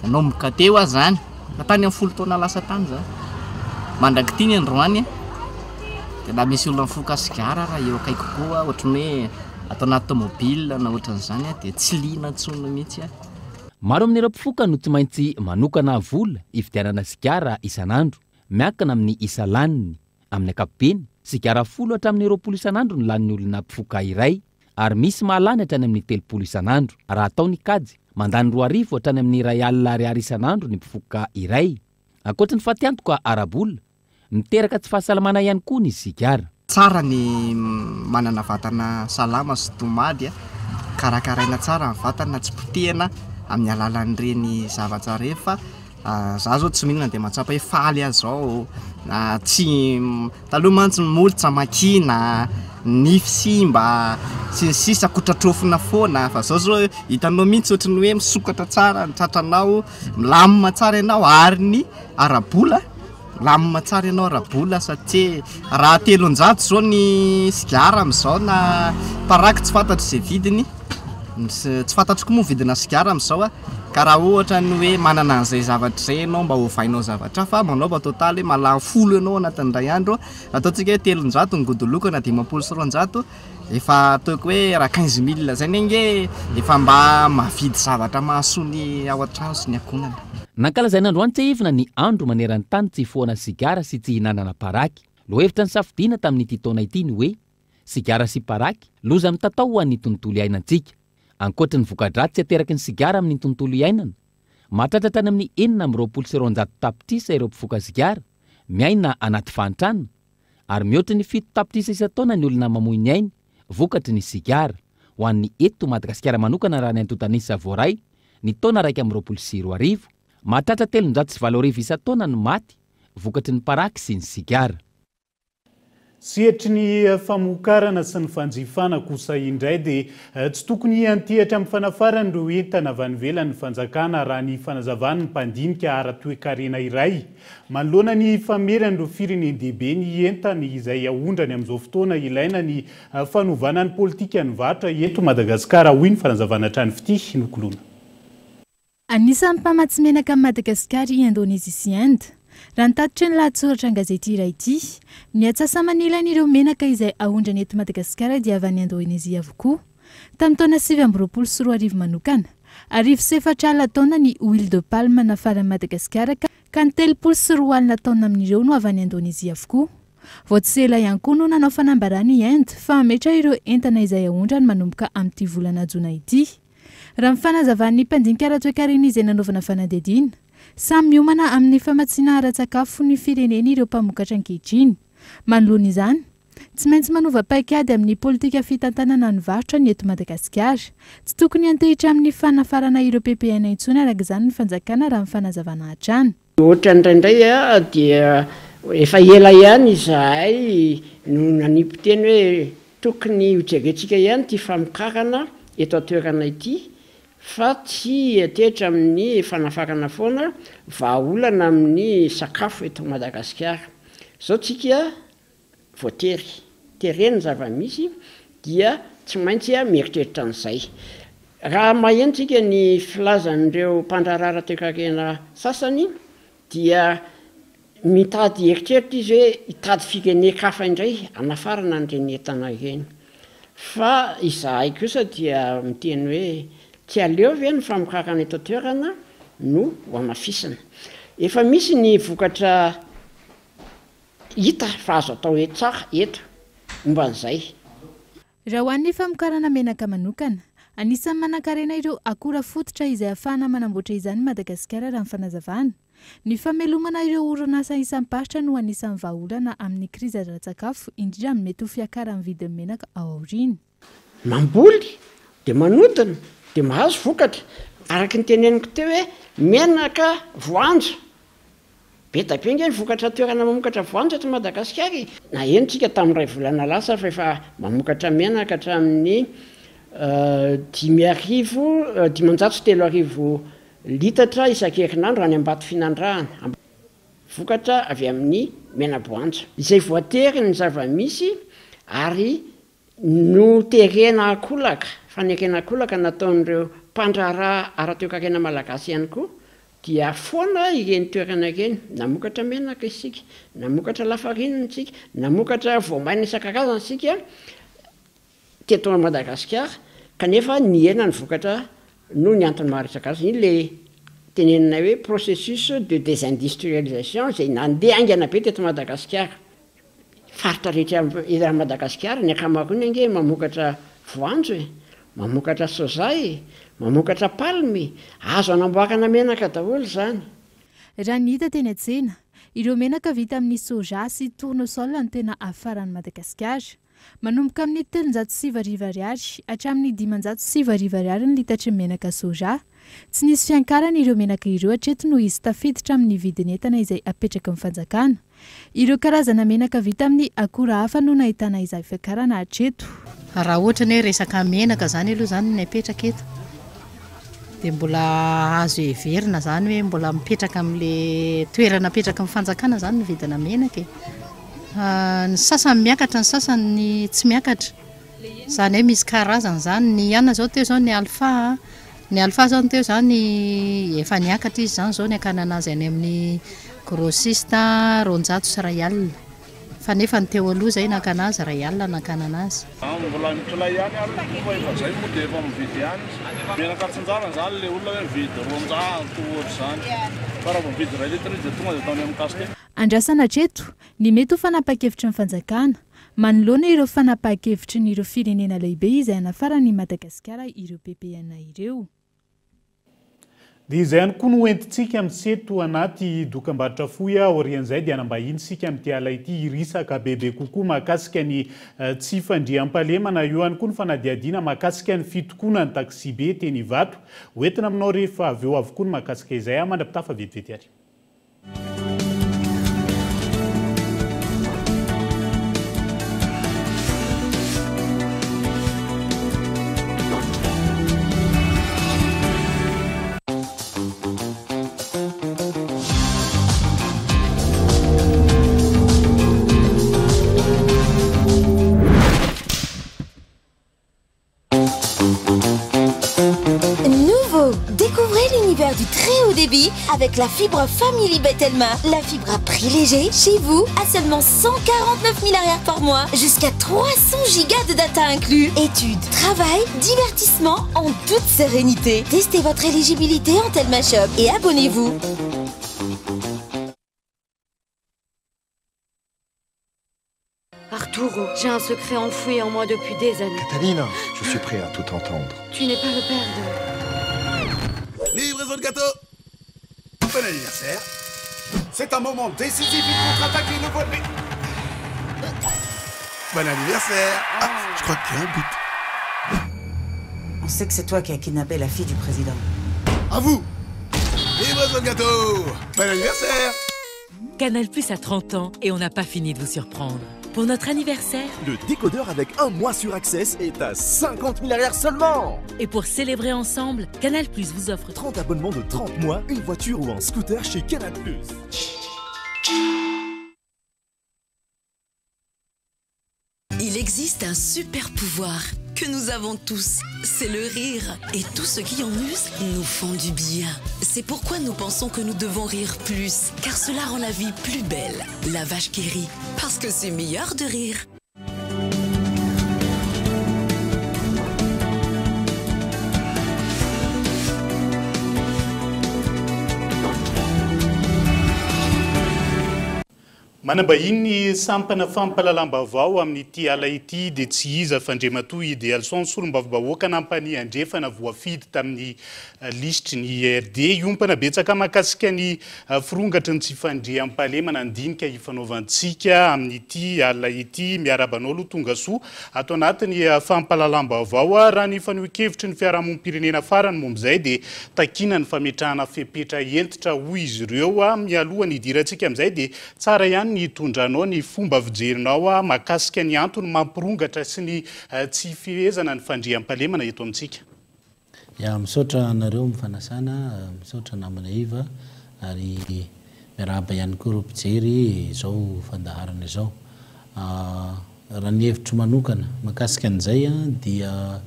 anao mikateo zany ka tany amin'ny 10 taona lasa tany zany mandraky ity ny androany dia na misy olona mifoka Zigiara raha eo akaiko koa ohatrany hoe atao anaty tomobile na ohatran'izany dia tsy liana tsony mihitsy. Maro amin'ireo mpifoka no tsy maintsy manokana vola hividianana Zigiara isan'andro, miankina amin'ny isa laniny. Amin'ny ankapobeny, Zigiara 10 hatramin'ny 20 isan'andro no lanin'ny olona mpifoka iray, ary misy mahalany hatrany amin'ny 30 isan'andro. Raha atao ny kajy, mandany 2,000 hatrany amin'ny R1,000 isan'andro ny mpifoka iray. Ankoatra ny fatiantoka arabola, miteraka tsy fahasalamana ihany koa ny Zigiara. Tsara ny manana vatana salama sy tomady, karakaraina tsara ny vatana, tsy potehana amin'ny alalan'ireny zavatra rehefa za zao tsy mihinana dia mahatsapa hoe faly azy zao tsy taloha mantsy molotra makina nify simba sy sisa kotratrofina foana fa zao hitanao mihitsy ohatrany hoe misokatra tsara tratranao milamina tsara ianao ary ny arabola lamina tsara ianao arabola satria raha 300 zao ny sigara amin'izao na paraky tsy fantatro izay vidiny tsy fantatro koa moa vidina sigara amin'izao ka raha ohatra ny hoe manana an'izay zavatra izay ianao mba hovainao zavatra fa manaova totaly hoe malany folo ianao anatin'ndray andro ataontsika hoe 300 ny godolokana 500 efa ataoko hoe raha 15 000 zay nenge efa mba mavidy zavatra mahasony ao an-trano sy ny akonana. Nankalazaina androany tsy hivina ny andro maneran'ny tany tsy foana sigara sy tsy hinanana paraky. Lohevitra ny safidiana tamin'ity taona ity ny hoe sigara sy paraky loza mitatao ho an'ny tontolo iainantsika. Ankoatra ny voka-dratsy ateraky ny sigara amin'ny tontolo iainana, mahatratra tany amin'ny 920 tapitrisa ireo mpifoka sigara miaina anaty fantrana ary mihoatra ny 7 tapitrisa isan-taona ny olona mamoy ny ainy vokatry ny sigara. Ho an'ny eto Madagasikara manokana raha ny antontanisa voaray ny taona 120 mahatratra 320 isan-taona ny maty vokatry ny paraky sy ny sigara. Sihetry ny famokarana sy ny fanjifana kosa indray dia tsy tokony antihatra amin'ny fanafarany ireo entana avy any ivelan'ny fanjakana raha ny fanazavany ny mpandinika ara-toe-karena iray. Manoloana ny famerany ireo firenendehibe ny entana izay ahondrany amin'izao fotoana ilaina ny fanovana ny politika ny vatra eto Madagasikara hoy ny fanazavana hatrany fity nokolona. Anisan'ny mpamatsy menaka Madagasikara i Indonésie sy Inde. Raha nitatitra ny lahatsoratra an-gazety iray ity, ny atsasa manilany ireo menaka izay ahondrany eto Madagasikara dia avy any Indonésia avokoa. Tamin'ny taona 2024 manokana, 4 taona ny huile de palme nafarany Madagasikara ka ny 34 taona amin'ireo no avy any Indonésia avokoa. Voatsela ihany koa no nanao fanambarany i Inde fa ametra ireo entana izay ahondrany manomboka amin'ity volana Jona ity. Raha ny fanazavan'ny mpandinika ara-toe-karena izay nanaovana fanadihadiana, samy miomana amin'ny famatsiana ara-tsakafo ny fireneny ireo mpamokatra ankehitriny. Manoloana izany, tsy maintsy manova paikady amin'ny politika fitantanana ny varotra ny eto Madagasikara. Tsy tokony antehitra amin'ny fanafarana ireo PPN intsony araka izany ny fanjakana raha ny fanazavana hatrany. Ohatra indraindray dia efa ela ihany izahay no nanipy teny hoe tokony hojegetsika ihany ty famokarana eto atoerana ity fa tsy atehitra amin'ny fanafarana foana vahaolana amin'ny sakafo eto Madagasikara. Zao tsika voatery tereny zava-misy dia tsy maintsy mieritreritra an'izay. Raha mahentsika ny filazan'ireo mpandrarara toe-karena sasany dia mitady eritreritra izy hoe hitady firenekafa indray anafarana an'ireny entana ireny. Fa izahay kosa dia miteny hoe tsy aleo ve ny famokarana eto toerana no hamafisana. Efa misy ny vokatra hita fa azo atao hoe tsara eto momba an'izay. Raha ho an'ny famokarana menaka manokana, anisan'ny manan-karena ireo akora fototra izay ahafahana manamboatra izany Madagasikara raha ny fanazavana. Ny famelomana ireo orinasa isam-paritra no anisan'ny vahaolana amin'ny krizy ara-tsakafo indrindra amin'ny mety ho fiakaran'ny vidin'ny menaka ao aoriana. Mamboly dia manodina dia mahazo vokatra. Araka ny teneniko teo hoe menaka voanjo. Be da be nge ny vokatra toerana mamokatra voanjo eto Madagasikara. Na enitsika tamin'ny 2 volana lasa fa efa mamokatra menaka hatramin'ny 5,3 litatra isan-kerinandro any Ambato Finandrahana. Vokatra avy amin'ny mena-boanjo. Izay voatery ny zava-misy ary no terena akolaka, fanekena akolaka nataon'ireo mpandrara ara-toe-karena malagasy ihany koa dia foana ireny toerana ireny, namokatra menaka isika, namokatra lafarinina isika, namokatra voamaina isan-karazany isika teto Madagasikara, kanefa ny hena ny vokatra no ny antony maro isan-karazany. Ilay tenenina hoe processus de désindustrialisation izay nandeha aingana be teto Madagasikara. Faritra rehetra eto Madagasikara ny ankamaroany ange mamokatra voanjo e, mamokatra soja e, mamokatra palme, azo anamboarana menaka daholo zany. Raha ny hita teny an-tsena, ireo menaka vita amin'ny soja sy tournesol no tena afaran'ny Madagasikara. manomboka amin'ny 3,7 hatramin'ny 5,7 ny litatra menaka soja. Tsy nisy fiankarana ireo menaka ireo hatreto noho izy tafiditra amin'ny vidin'entana izay apetraka amin'ny fanjakana. Ireo karazana menaka vita amin'ny akora hafa no nahitana izay fiankarana hatreto. Raha ohatra ny resaka menaka zany aloha zany ny apetraka eto dia mbola azo heverina zany hoe mbola mipetraka amin'le toerana apetraka amin'ny fanjakana zany ny vidina menaka. Ny sasany miakatra, ny sasany tsy miakatra. Zany hoe misy karazany zany. Ny iana zao teo zao ny alpha. Ny alpha zao teo zany efa niakatra izy zany zao ny akana anazy any amin'ny grossiste 200 R. Fa nefa ny teo aloha zay nakana azy R nakana anazy. Mbola mitolay ihany ary fa efa zay moa dia efa mividy ihany. Menaka tsinjarana zany le olona hoe mividy 200 ohatra zany. Fa raha mividy 2 litre izy dia tonga dia ataony amin'ny kasika. Andrasana hatreto ny mety ho fanapahan-kevitra ny fanjakana manoloana ireo fanapahan-kevitry ny ireo firenena lehibe izay hanafarany Madagasikara ireo PPN ireo. Dia izay ihany koa no entintsika miseto anaty dokam-barotra fohy aorian'izay dia hanambahiny sika amin'ity ala ity irisaka bebe kokoa mahakasika ny tsy fandriam-pahalemana, eo ihany koa ny fanadiadiana mahakasika ny fitokoana ny taxi be teny Ivato. Hoentina aminao rehefa avy eo avokoa ny mahakasika izay mandra-pitafa vetivety ary. Du très haut débit avec la fibre Family Betelma. La fibre à prix léger chez vous à seulement 149 000 arrières par mois, jusqu'à 300 gigas de data inclus. Études, travail, divertissement en toute sérénité. Testez votre éligibilité en Telma Shop et abonnez-vous. Arturo, j'ai un secret enfoui en moi depuis des années. Catalina, je suis prêt à tout entendre. Tu n'es pas le père de... Livraison de gâteau. Bon anniversaire. C'est un moment décisif, il contre-attaque les nouveaux ennemis. Bon anniversaire. Ah, je crois qu'il y a un but. On sait que c'est toi qui as kidnappé la fille du président. À vous. Livraison de gâteau. Bon anniversaire. Canal Plus a 30 ans et on n'a pas fini de vous surprendre. Pour notre anniversaire, le décodeur avec un mois sur Access est à 50 000 arrières seulement. Et pour célébrer ensemble, Canal Plus vous offre 30 abonnements de 30 mois, une voiture ou un scooter chez Canal Plus. Il existe un super pouvoir que nous avons tous, c'est le rire. Et tous ceux qui en usent nous font du bien. C'est pourquoi nous pensons que nous devons rire plus, car cela rend la vie plus belle. La vache qui rit, parce que c'est meilleur de rire. Manambahiny sampana fampalalam-bavao amin'ity ala ity dia tsy iza fandrematoa idéal son solombavam-bahoaka nampany andrefana voafidy tamin'ny listry ny RD iompana betsaka mahakasika ny firongatra ny tsy fandriam-pahalemana andinika ifanaovantsika amin'ity ala ity miarabanao aloha tonga soa ato anatiny fampalalam-bavao raha ny fanehoan-kevitry ny fiarahamonim-pirenena farany mombizay dia takina ny fametrahana fepetra entitra hoy izy ireo mialoha ny idirantsika amin'izay dia tsara ihany ny tondranao ny fomba fijerinao mahakasika ny antony mampirongatra sy ny tsy fihezana ny fandriam-pahalemana eto amintsika. Ya misaotra anareo mifanasana, misaotra namana iva ary miarahaba ihany koa ireo mpijery izao fandaharana izao. Raha ny hevitro manokana mahakasika an'izay dia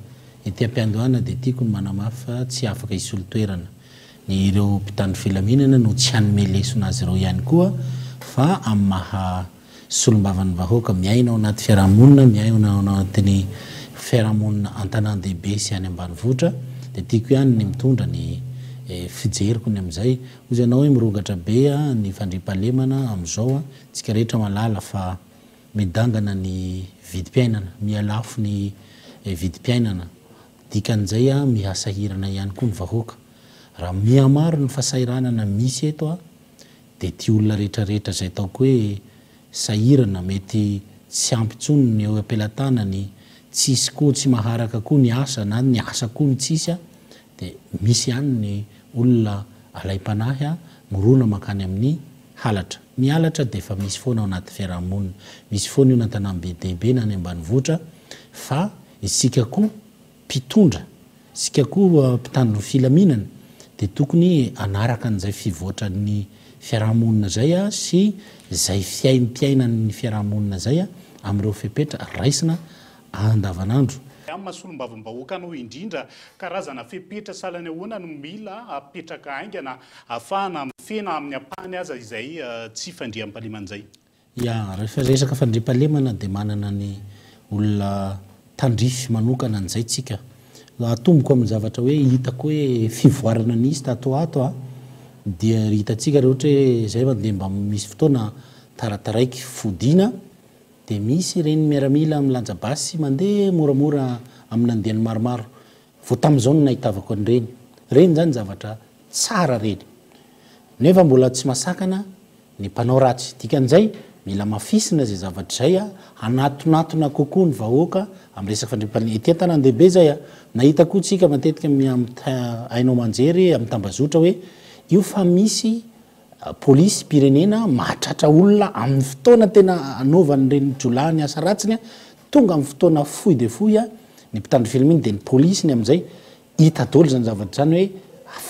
ety am-piandohana dia tiako ny manamafy fa tsy afaka hisolo toerana. Ny ireo mpitandro filaminana no tsy hanome lesona azy ireo ihany koa fa amin'ny maha solombavan'ny vahoaka miaina ao anaty fiarahamonina, miaina ao anatin'ny fiarahamonina an-tanan-dehibe sy any ambanivohitra dia tiako ihany ny mitondra ny fijeriko ny amin'izay. Hozy ianao hoe mirongatra be ny fandriam-pahalemana amin'izao tsika rehetra malala fa midangana ny vidim-piainana, mialafo ny vidim-piainana. Dikan'izay mihasahirana ihany koa ny vahoaka. Raha mihamaro ny fahasahiranana misy eto dia ty olona rehetrarehetra izay taoko hoe sahirana mety tsy ampitsony ny eo ampelantanany tsisy koa tsy maharaka koa ny asa na ny asa koa ny tsisy a dia misy ihany ny olona alaim-panahy a morona makany amin'ny halatra ny halatra dia efa misy foana ao anaty fiarahamonina misy foana io na tanàny be na any ambanivohitra fa isika koa mpitondra isika koa mpitandro filaminana dia tokony anaraka an'izay fivoatran'ny fiarahamonina zay a sy zay fiainan'ny fiarahamonina zay a amin'ireo fepetra raisina andavanandro masolom-bavim-bahoaka anao indrindra karazana fepetra salany ahoana no mila apetraka aingana ahafahana mifena amin'ny ampahany aza izay tsy fandriam-paleman'izay ya rehefa resaka fandriam-palemana dia manana ny olona tandrify manokana an'izay tsika atomboko amin'ny zavatra hoe hitako hoe fivoarana nisy tatoato a dia hitatsika rehetra hoe zay mandeha mba misy fotoana tarataraiky fodina dia misy ireny miaramila milanja basy mandeha moramora amin'ny andehany maromaro vo tamin'izao no nahitavako an'ireny reny zany zavatra tsara reny nefa mbola tsy masakana ny mpanao ratsy dikan'izay mila mafisina zay zavatra zay a anatonatona kokoa ny vahoaka amin'ny resaka fandriam-palemana ety an-tanàn-dehibe zay a nahita koa tsika matetika ainao manjery amin'ny tambazotra hoe io fa misy polisy pirenena mahatratra olona amin'ny fotoana tena anaovan'ireny jolany asa ratsiny a tonga amin'ny fotoana fohy de fohy a ny mpitandro filaminana dia ny polisiny amin'izay hita daholo zany zavatra zany hoe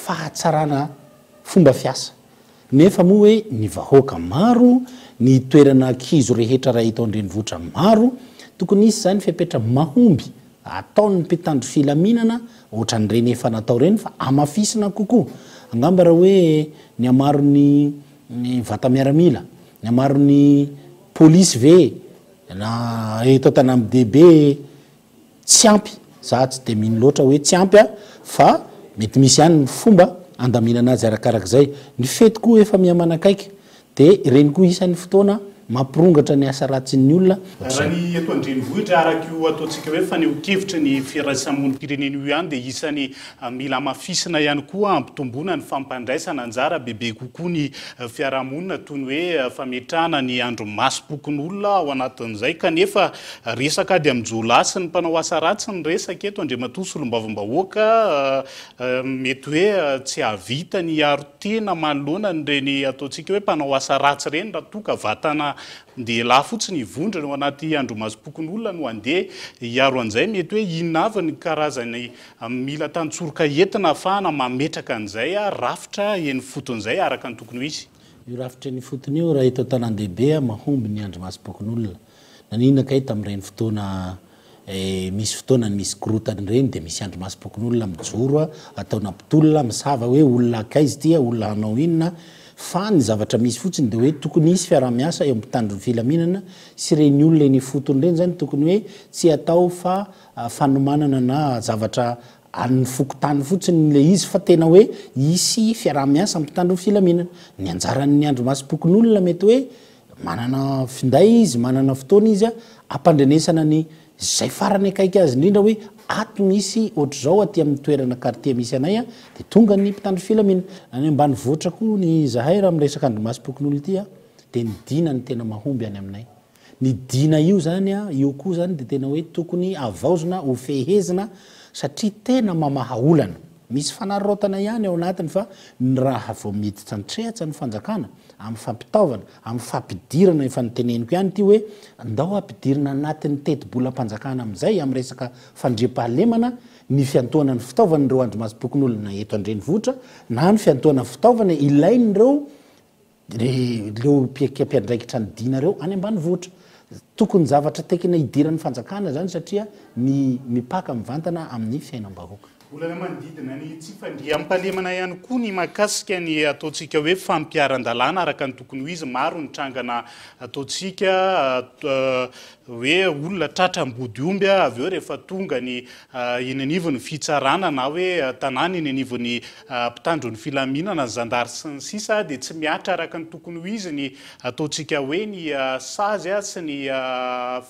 fahatsarana fomba fiasa nefa moa hoe ny vahoaka maro ny toerana akizo rehetra raha hita andrenivohitra maro tokony isy zany fepetra mahomby ataon'ny mpitandro filaminana ohatran'ireny efa natao reny fa amafisina kokoa angamba raha hoe ny amaro ny vata miaramila ny amaro ny polisy ve na eto an-tanàny dehibe tsy ampy za tsy dia mino loatra hoe tsy ampy a fa mety misy ihany ny fomba andaminana azy arakarak'izay ny fety koa efa mihamanakaiky dia reny koa isan'ny fotoana mampirongatra ny asa ratsin'ny olona raha ny eto andrenivohitra araka io ataontsika hoe faneho-kevitra ny firaisamon'ny pirenena io ihany dia isany mila mafisina ihany koa ampitomboana ny fampandraisana anjara bebe kokoa ny fiarahamonina toy ny hoe fametrahana ny andro masom-pokon'olona ao anatin'izay kanefa resaka ady amin'ny jolasy ny mpanao asa ratsy ny resaka eto andriamatoa solom-bavim-bahoaka mety hoe tsy havita ny aro tena manoloana nyreny ataontsika hoe mpanao asa ratsy reny raha toka vatana dia lahy fotsiny ivondra no anaty andro masom-pokon'olona no andeha hiaro an'izay mety hoe inavy ny karazany mila tantsoroka entina ahafahana mametraka an'izay a rafitra eny foton'izay araka ny tokony ho izy io rafitra eny fotony io raha eto an-tanàn-dehibe mahomby ny andro masom-pokon'olona nanina kay tamin'ireny fotoana misy fotoana ny misy korotany reny dia misy andro masom-pokon'olona mijoro ataona mpitolona misava hoe olona akaizy ty olona hanao inona fa ny zavatra misy fotsiny dia hoe tokony isy fiarah-miasa eo mpitandro filaminana sy reny olona eny fotony reny zany tokony hoe tsy atao fa fanomanana na zavatra an'ny fokotany fotsiny le izy fa tena hoe isy fiarah-miasa mpitandro filaminana ny anjaran'ny andro masom-pokon'olona mety hoe manana finday izy manana fotoana izy a ampandrenesana ny zay farany akaiky azy indrindra hoe ato misy ohatr'izao aty amin'ny toerana quartier misy anay a dia tonga ny mpitandro filaminana any ambany voatra koa ny zahay raha miresaka andro masom-pokon'olona ity a dia ny dina ny tena mahomby any aminay ny dina io zany a io koa zany dia tena hoe tokony avaozina ho fehezina satria tena mamaha olana misy fanarotana ihany ao anatiny fa ny raha vao miditra nitrehatra ny fanjakana amin'ny fampitaovana amin'ny fampidirana efa nyteneniko ihany ty hoe ndao ampidirina anatin'ny teti-bolam-panjakana amin'izay amin'ny resaka fandriam-pahalemana ny fiantoana ny fitaovana ireo andro masom-pokon'olona eto andrenivohitra na ny fiantoana fitaovana ilain'ireo leo mpiandraikitra ny dinareo any ambany vohitra tokony zavatra tekina hidiran'ny fanjakana zany satria mipaka mivantana amin'ny fiainam-bahoaka olana manodidina ny tsy fandriam-pahalemana ihany koa ny mahakasika ny ataontsika hoe fampiaran-dalàna araka ny tokony ho izy maro ny trangana ataontsika hoe olona tratra-mbody omby avy eo rehefa tonga ny inanivon'ny fitsarana na hoe tanàna inanivon'ny mpitandro ny filaminana ny zandary sy ny sisa dia tsy miatra araka ny tokony ho izy ny ataontsika hoe ny sazy sy ny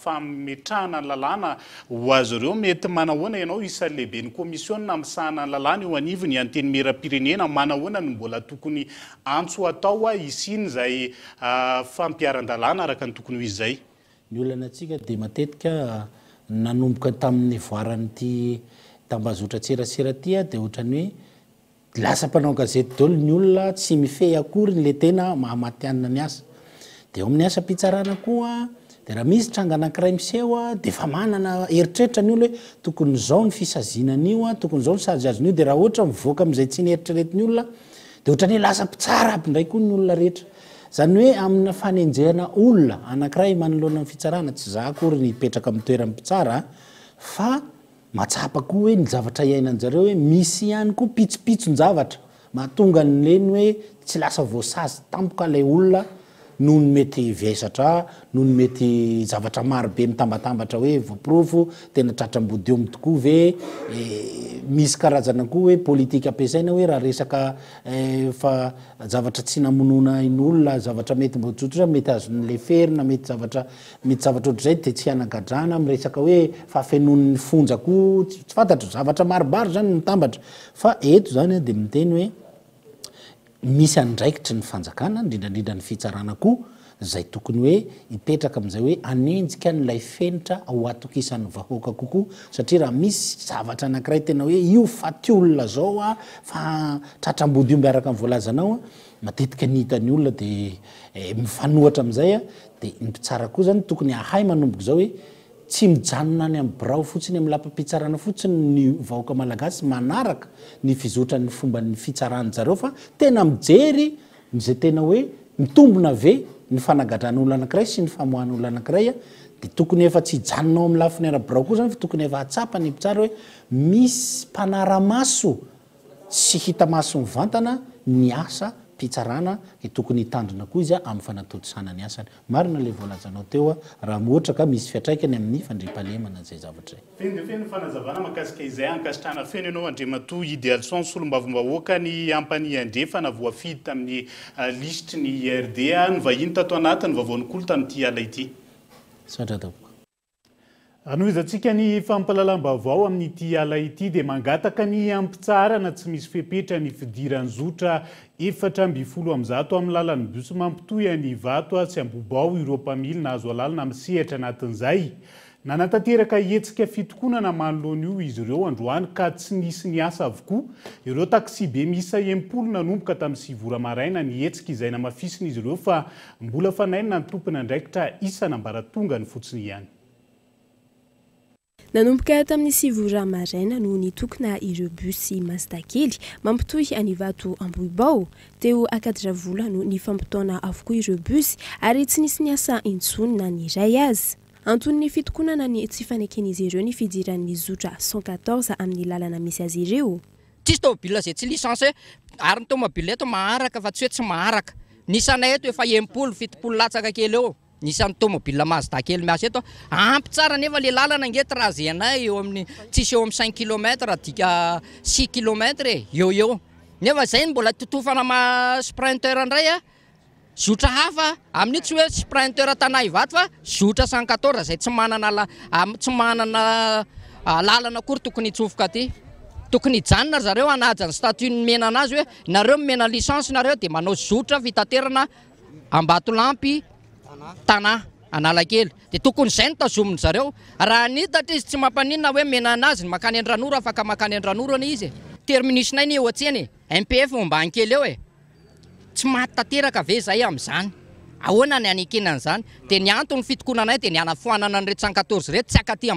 fametrahana ny lalàna ho azy ireo mety manahoana ianao isan'ny lehibe ny komisiona misahana ny lalàna eo anivony anteny mera-pirenena manahoana no mbola tokony antso atao isiny zay fampiaran-dalàna araka ny tokony ho izy zay ny olana atsika dia matetika nanomboka tamin'ny voaran'ity tambazotra tserasera tya dia ohatrany hoe lasa mpanao gazety dolo ny olona tsy mifehy akory le tena mahamatianina ny asa dia eo amin'ny asa mpitsarana koa dia raha misy tranga anankiray miseho a dia efa manana eritreritra ny olo hoe tokony zao ny fisazinan'io a tokony zao ny sazyazon'io dia raha ohatra mivoaka amin'izay tsy ny eritreretiny olona dia ohatrany hoe lasa mpitsara aby indray koa ny olona rehetra zany hoe amina fanenjehana olona anankiray manoloana ny fitsarana tsy za akory nipetraka amin'ny toerany mpitsara fa matsapa koa hoe ny zavatra iainanjareo hoe misy ihany koa pitsopitso ny zavatra mahatonga ny leny hoe tsy lasa voasazy tampoka ilay olona noho ny mety viaisatra noho ny mety zavatra marobe mitambatambatra hoe voaprofo tena tratram-body eo tokoa ve misy karazana koa hoe politika ampiasaina hoe raha resaka fa zavatra tsy namonona in'olona zavatra mety mbotsotsotra mety azon'le ferina mety zavatra ohatr'izay dia tsy anagadrana miresaka hoe fahafenon'ny fonjako tsy fantatra zavatra marobaro zany mitambatra fa eto zany dia miteny hoe misy andraikitry ny fanjakana indrindrandrindra ny fitsarana koa zay tokony hoe ipetraka amin'izay hoe anenjika n'ilay fenitra ao atokisan'ny vahoaka kokoa satria raha misy zavatra anankiray tena hoe io faty olona zao a fa tratram-body io miaraka amin'ny voalazanao a matetika ny hitany olona dia mifanohatra amin'izay a dia ny mpitsara koa zany tokony ahay manomboka zao hoe tsy mijanona any amin'ny birao fotsiny amin'ny lampam-pitsarana fotsiny ny vahoaka malagasy manaraka ny fizotrany fomba ny fitsarany zareo fa tena mijery zay tena hoe mitombona ve ny fanagadrana anankiray sy ny famoahana olona anankiray a dia tokony efa tsy hijanonao amin'ny lafiny ara-birao koa zany fa tokony efa atsapa ny mpitsara hoe misy mpanara-maso sy hita maso mivantana ny asa mpitsarana dia tokony hitandrina koa izy a amin'ny fanatodisana ny asany marina le voalazanao teo a raha moatra ka misy fiatraikany amin'ny fandrimpahalemana zay zavatra zay feno dia feno fanazavana mahakasika izay ankasitrana feno ianao andriamatoa Idy Alson solombavam-bahoaka ny ampany andrefana voafidy tamin'ny listry ny RDA ny vahiny tato anatiny vaovao nikolo tamin'ity ala ity satra tokoa anoizantsika ny fampalalam-baovao amin'ity ala ity dia mangataka ny ampitsarana tsy misy fepetra ny fidiran'ny zotra 420 amin'ny lalan'ny bus mampitoy any vato tsy ambobao ireo mpamily nahazo alalina amin'ny sehatra anatin'izay nanatanteraka hetsika fitokonana manoloana io izy ireo androany ka tsy nisy ny asa avokoa ireo taksi be misa 70 nanomboka tamin'ny 9 ora maraina ny hetsika izay namafisina izy ireo fa mbola fanainina ny tompony andraikitra isanambaratonga ny fotsiny ihany nanomboka tamin'ny 9 ora maraina no nitokona ireo bus Mazda kely mampitoy Anivato Ambohibao teo 4 vola no nifampitaona avokoa ireo bus ary tsy nisy ny asa intsony na ny iray azy antony ny fitokonana ny tsy faneken'izy ireo ny fidiran'ny zotra 114 amin'ny lalana misy azy ireo tsisy tomobile zay tsy licence ary ny tomobile eto maharaka fa tsy hoe tsy maharaka nisanay eto efa 70 latsaka kely eo nisan'ny tomobile Mazda kely miasa eto ampy tsara nefa le lalana ngety raha zenay eo amin'ny tsisy eo amin'ny 5 km dika 6 km eo nefa zay mbola totofana ma sprinter andray a zotra hafa amin'ny tsy hoe sprinter tanay vato fa zotra 114 zay tsy manana lalana akory tokony hitsofoka aty tokony hijanona zareo anajany statut mena anazy hoe nareo mena licence nareo dia manao zotra fitaterana Ambatolampy Tana Analakely dia tokony izay ny tazominy zareo raha nitatra izy tsy mampaninona hoe mena anazy makany Andranoro afaka makany Andranoro any izy terminusnay ny eo atseny MPF ombany kely eo tsy mahatateraka ve zay amin'izany ahoana ny anekenana zany dia ny antony fitokonanay dia ny anafoanana ny reto 114 reto tsy akaty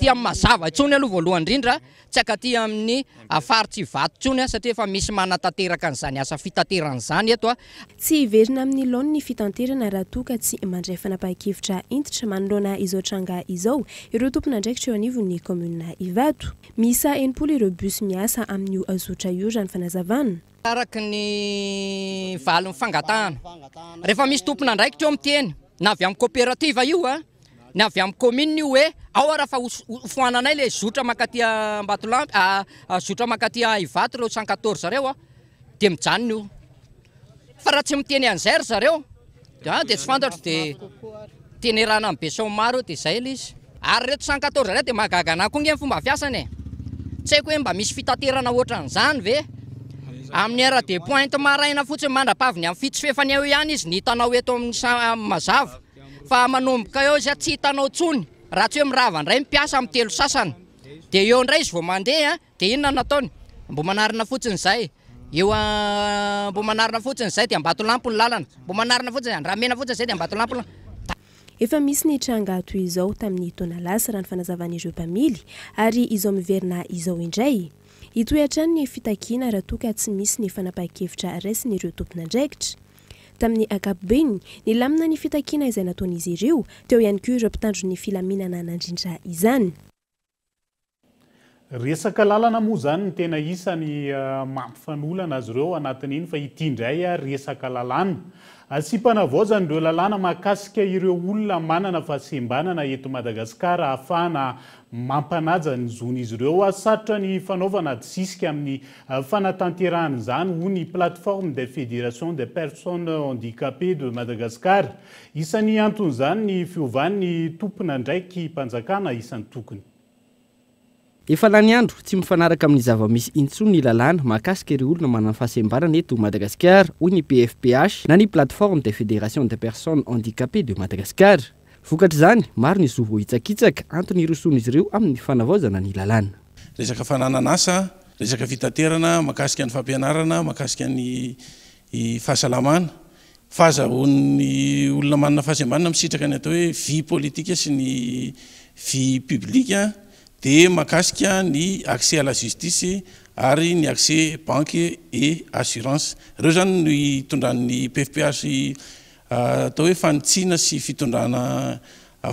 amin'ny mazava intsony aloha voalohany indrindra tsy akaty amin'ny faritsy vato intsony satria efa misy manatateraka an'izany asa fitateran'izany eto tsy hiverina amin'ny laony ny fitanterana raha toka tsy mandray fanapahan-kevitra intitra manoloana izao tranga izao ireo tompona andraikitra eo anivon'ny komuna Ivato misa 70 ireo bus miasa amin'io zotra io raha ny fanazavana araky ny valy mifangatahana rehefa misy tompona andraikitra eo miteny na avy amin'ny coopérative io na avy amin'ny commune io hoe ao raha fa foananay le zotra makaty Ambatolampy zotra makaty Ivato reo 114 zareo dia mijanona io fa raha tsy miteny an'izay zareo dia tsy fantatro dia tenerana amin'ny beson maro dia zay ilay izy ary reto 114 zareo dia mahagagana koa nge fomba fiasany tsy haiko hoe mba misy fitaterana ohatran'izany ve amin'ny heure de pointe maraina fotsiny mandrapaviny amin'ny fitsifefany eo ihany izy ny hitanao eto amin'ny mazava fa manomboka eo za tsy hitanao tsony raha tsy hoe mirava ndray mipiasa amin'ny telo sasany dia eo indray izy vao mandeha dia inona nataony mbo manarina fotsiny zay eo mbo manarina fotsiny zay dia Ambatolampy ny lalana mbo manarina fotsiny Andramena fotsiny zay dia Ambatolampy efa misy ny tranga toy izao tamin'ny taona lasa raha ny fanazavan'ireo mpamily ary izao miverina izao indray hitoehatrany ny fitakiana raha toa ka tsy misy ny fanapa-kevitra raisin'ireo tompon'andraikitra tamin'ny ankapobeny ny lamina ny fitakiana izay nataon'izy ireo teo ihany koa ireo mpitandro ny filaminana nandrindra izany resaka lalana moa zany ny tena isany mampifanolana azy ireo anatin'iny fa ity indray resaka lalana asipana-vaozany ireo lalàna mahakasika ireo olona manana fahasembanana eto Madagasikara ahafahana mampanaja ny zon'izy ireo sarotra ny fanaovana disika amin'ny fanatanterahana izany ho ny plateforme des fédérations des personnes handicapées de Madagascar isan'ny anton'izany ny fiovan'ny tompona ndraiky mpanjakana isan'ny tokony efa lany andro tsy mifanaraka amin'ny zava-misy intsony ny lalàna mahakasika ireo olona manana fahasembanana eto Madagasikara hoy ny PFPH na ny plateforme des fédérations des personnes handicapées de Madagascar vokatra izany maro ny zovo hitsakitsaka antony iroson'izy ireo amin'ny fanavaozana ny lalàna resaka fananana asa resaka fitaterana mahakasika ny fampianarana mahakasika ny fahasalamana fahazahoan'ny olona manana fahasembanana misitraka ny atao hoe vie politique sy ny vie publique dia mahakasika ny accès à la justice ary ny accès banque et assurance ireo zany no hitondran'ny PFPH atao hoe fanitsiana sy fitondrana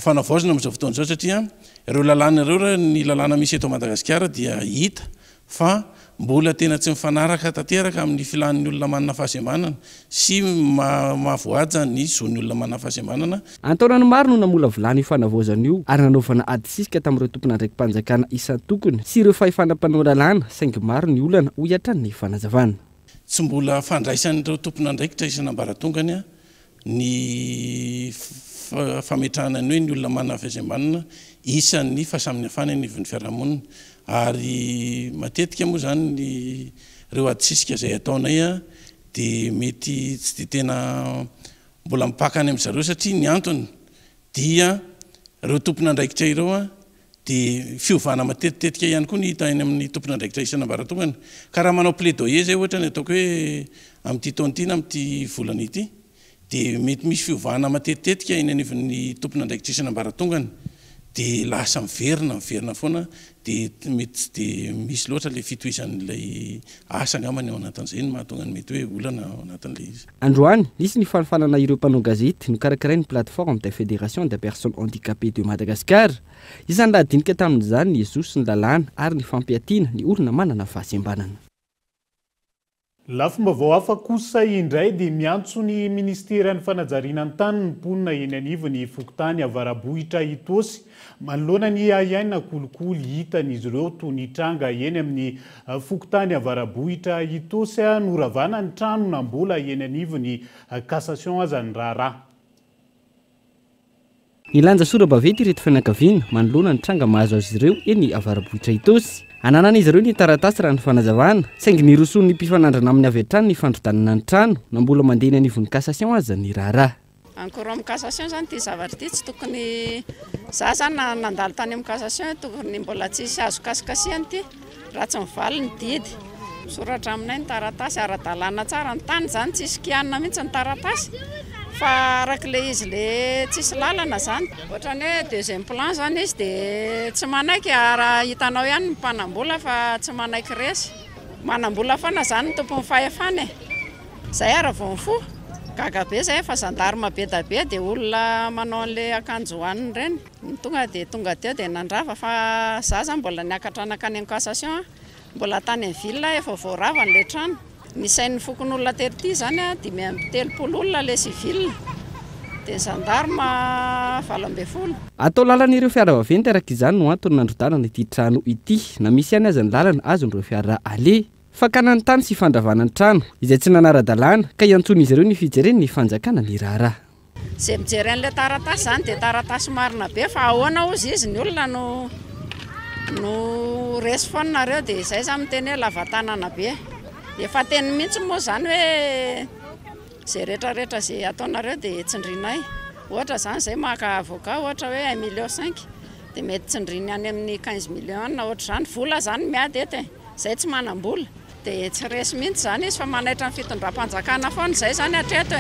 fanavaozana amin'izao fotoana izao satria ireo lalàna ireo ny lalàna misy eto Madagasikara dia hita fa mbola tena tsy mifanaraka tanteraka amin'ny filan'ny olona manana fahasembanana sy mahavoaja ny zon'ny olona manana fahasembanana antaonany maro no namola volany io fanavaozana io ary nanaovana adisika tamin'ireo tompona ndraiky mpanjakana isan'ny tokony sy ireo fahefanam-panao lalàna saingy maro ny olana ho hiatran'ny fanazavana tsy mbola fandraisan'ireo tompona ndraikitra isan'ambaratongany ny fametrahana ny hoe ny olona manana fahasembanana isan'ny fahasamihafana ny ivon'ny fiarahamonina ary matetika moa zany ny ireo adisika izay ataonay dia mety tsy dia tena mbola mipakany amin'izareo satria ny antony dia ireo tompona ndraikitra ireo dia fiovana matetitetika ihany koa ny hita eny amin'ny tompona ndraikitra isan'ambaratongany ka raha manao plaidoyer zay ohatra ny ataoko hoe amin'ity taon'ity na amin'ity volana ity dia mety misy fiovana matetitetika eny anivon'ny tompona ndraikitra isan'ambaratongany dia lasa miverina foana dia mety tsy dia misy loatra ilay fitoizan'ilay asa ngamany ao anatin'izay ny mahatonga ny mety hoe olana ao anatin'ilay izy androany nisy ny fanafanana ireo mpanao gazety no karakaray ny plateforme des fédérations des personnes handicapées de Madagascar izany lahadinika tamin'izany ny ezoso ny lalàna ary ny fampiatiana ny olona manana fahasembanana lafomba vao hafa kosa indray dia miantso ny ministeran'ny fanajariana ny tany ny mponina eny anivo ny fokotany avarabohitra itosy manoloana ny aiaina kolikoly hitan'izy ireo toy ny tranga eny amin'ny fokotany avarabohitra itosy noravana ny trano na mbola eny anivo ny cassation aza ny raharaha nilanja sora-bavety ireto fianakaviana manoloana ny tranga mahazo azy ireo eny avarabohitra itosy ananana izy ireo ny taratasy raha ny fanazavana saingy niroson'ny mpifanandrana amin'ny avy hatrany ny fandrotanana ny trano na mbola mandeha ny anivon'ny cassation aza ny raharaha encore amin'ny cassation zany ty zavatra ty tsy tokony za zany nandalo tany amin'ny cassation tokony mbola tsisy azo kasikasiany ty raha tsy mivaly ny didy misoratra aminay ny taratasy ara-dalàna tsara ny tany zany tsisy kianina mihitsy ny taratasy fa arak'ilay izy le tsisy lalana zany ohatrany hoe deuxième plan zany izy dia tsy manaiky raha hitanao ihany ny mpanambola fa tsy manaiky resy manambola fana zany ny tompony fahefany zay ara vao mifo gaga be zay fa zandarma be da be dia olona manao an'ilay akanjo hoaniny ireny tonga dia dia nandrava fa za zany mbola niakatrana any amin'ny cassation mbola tany amin'ny ville efa voarava n'ilay trano ny sain'ny fokon'olona terity zany dia 30 olona le civil dia gendarme 20. atao lalana ireo fiara vaventy araka izany no antony nandrodalana ity trano ity na misy ihany aza ny lalana azon'ireo fiara ale fakana ny tany sy fandravana ny trano izay tsy nanara-dalàna ka iantson'izy ireo ny fijereny ny fanjakana ny raharaha zay mijeren'ilay taratasy zany dia taratasy marina be fa ahoana ozy izy ny olona no resy foanareo dia izay zany miteny hoe lavatanana be efa teny mihitsy moa zany hoe zay rehetrarehetra zay ataonareo dia tsindrinay ohatra zany zay maka avocat ohatra hoe 1,5 million dia mety tsindriny any amin'ny 15 million ohatra zany vola zany miady ety zay tsy manam-bola dia tsy resy mihitsy zany izy fa manaitra ny fitondram-panjakana foana zay zany hatreto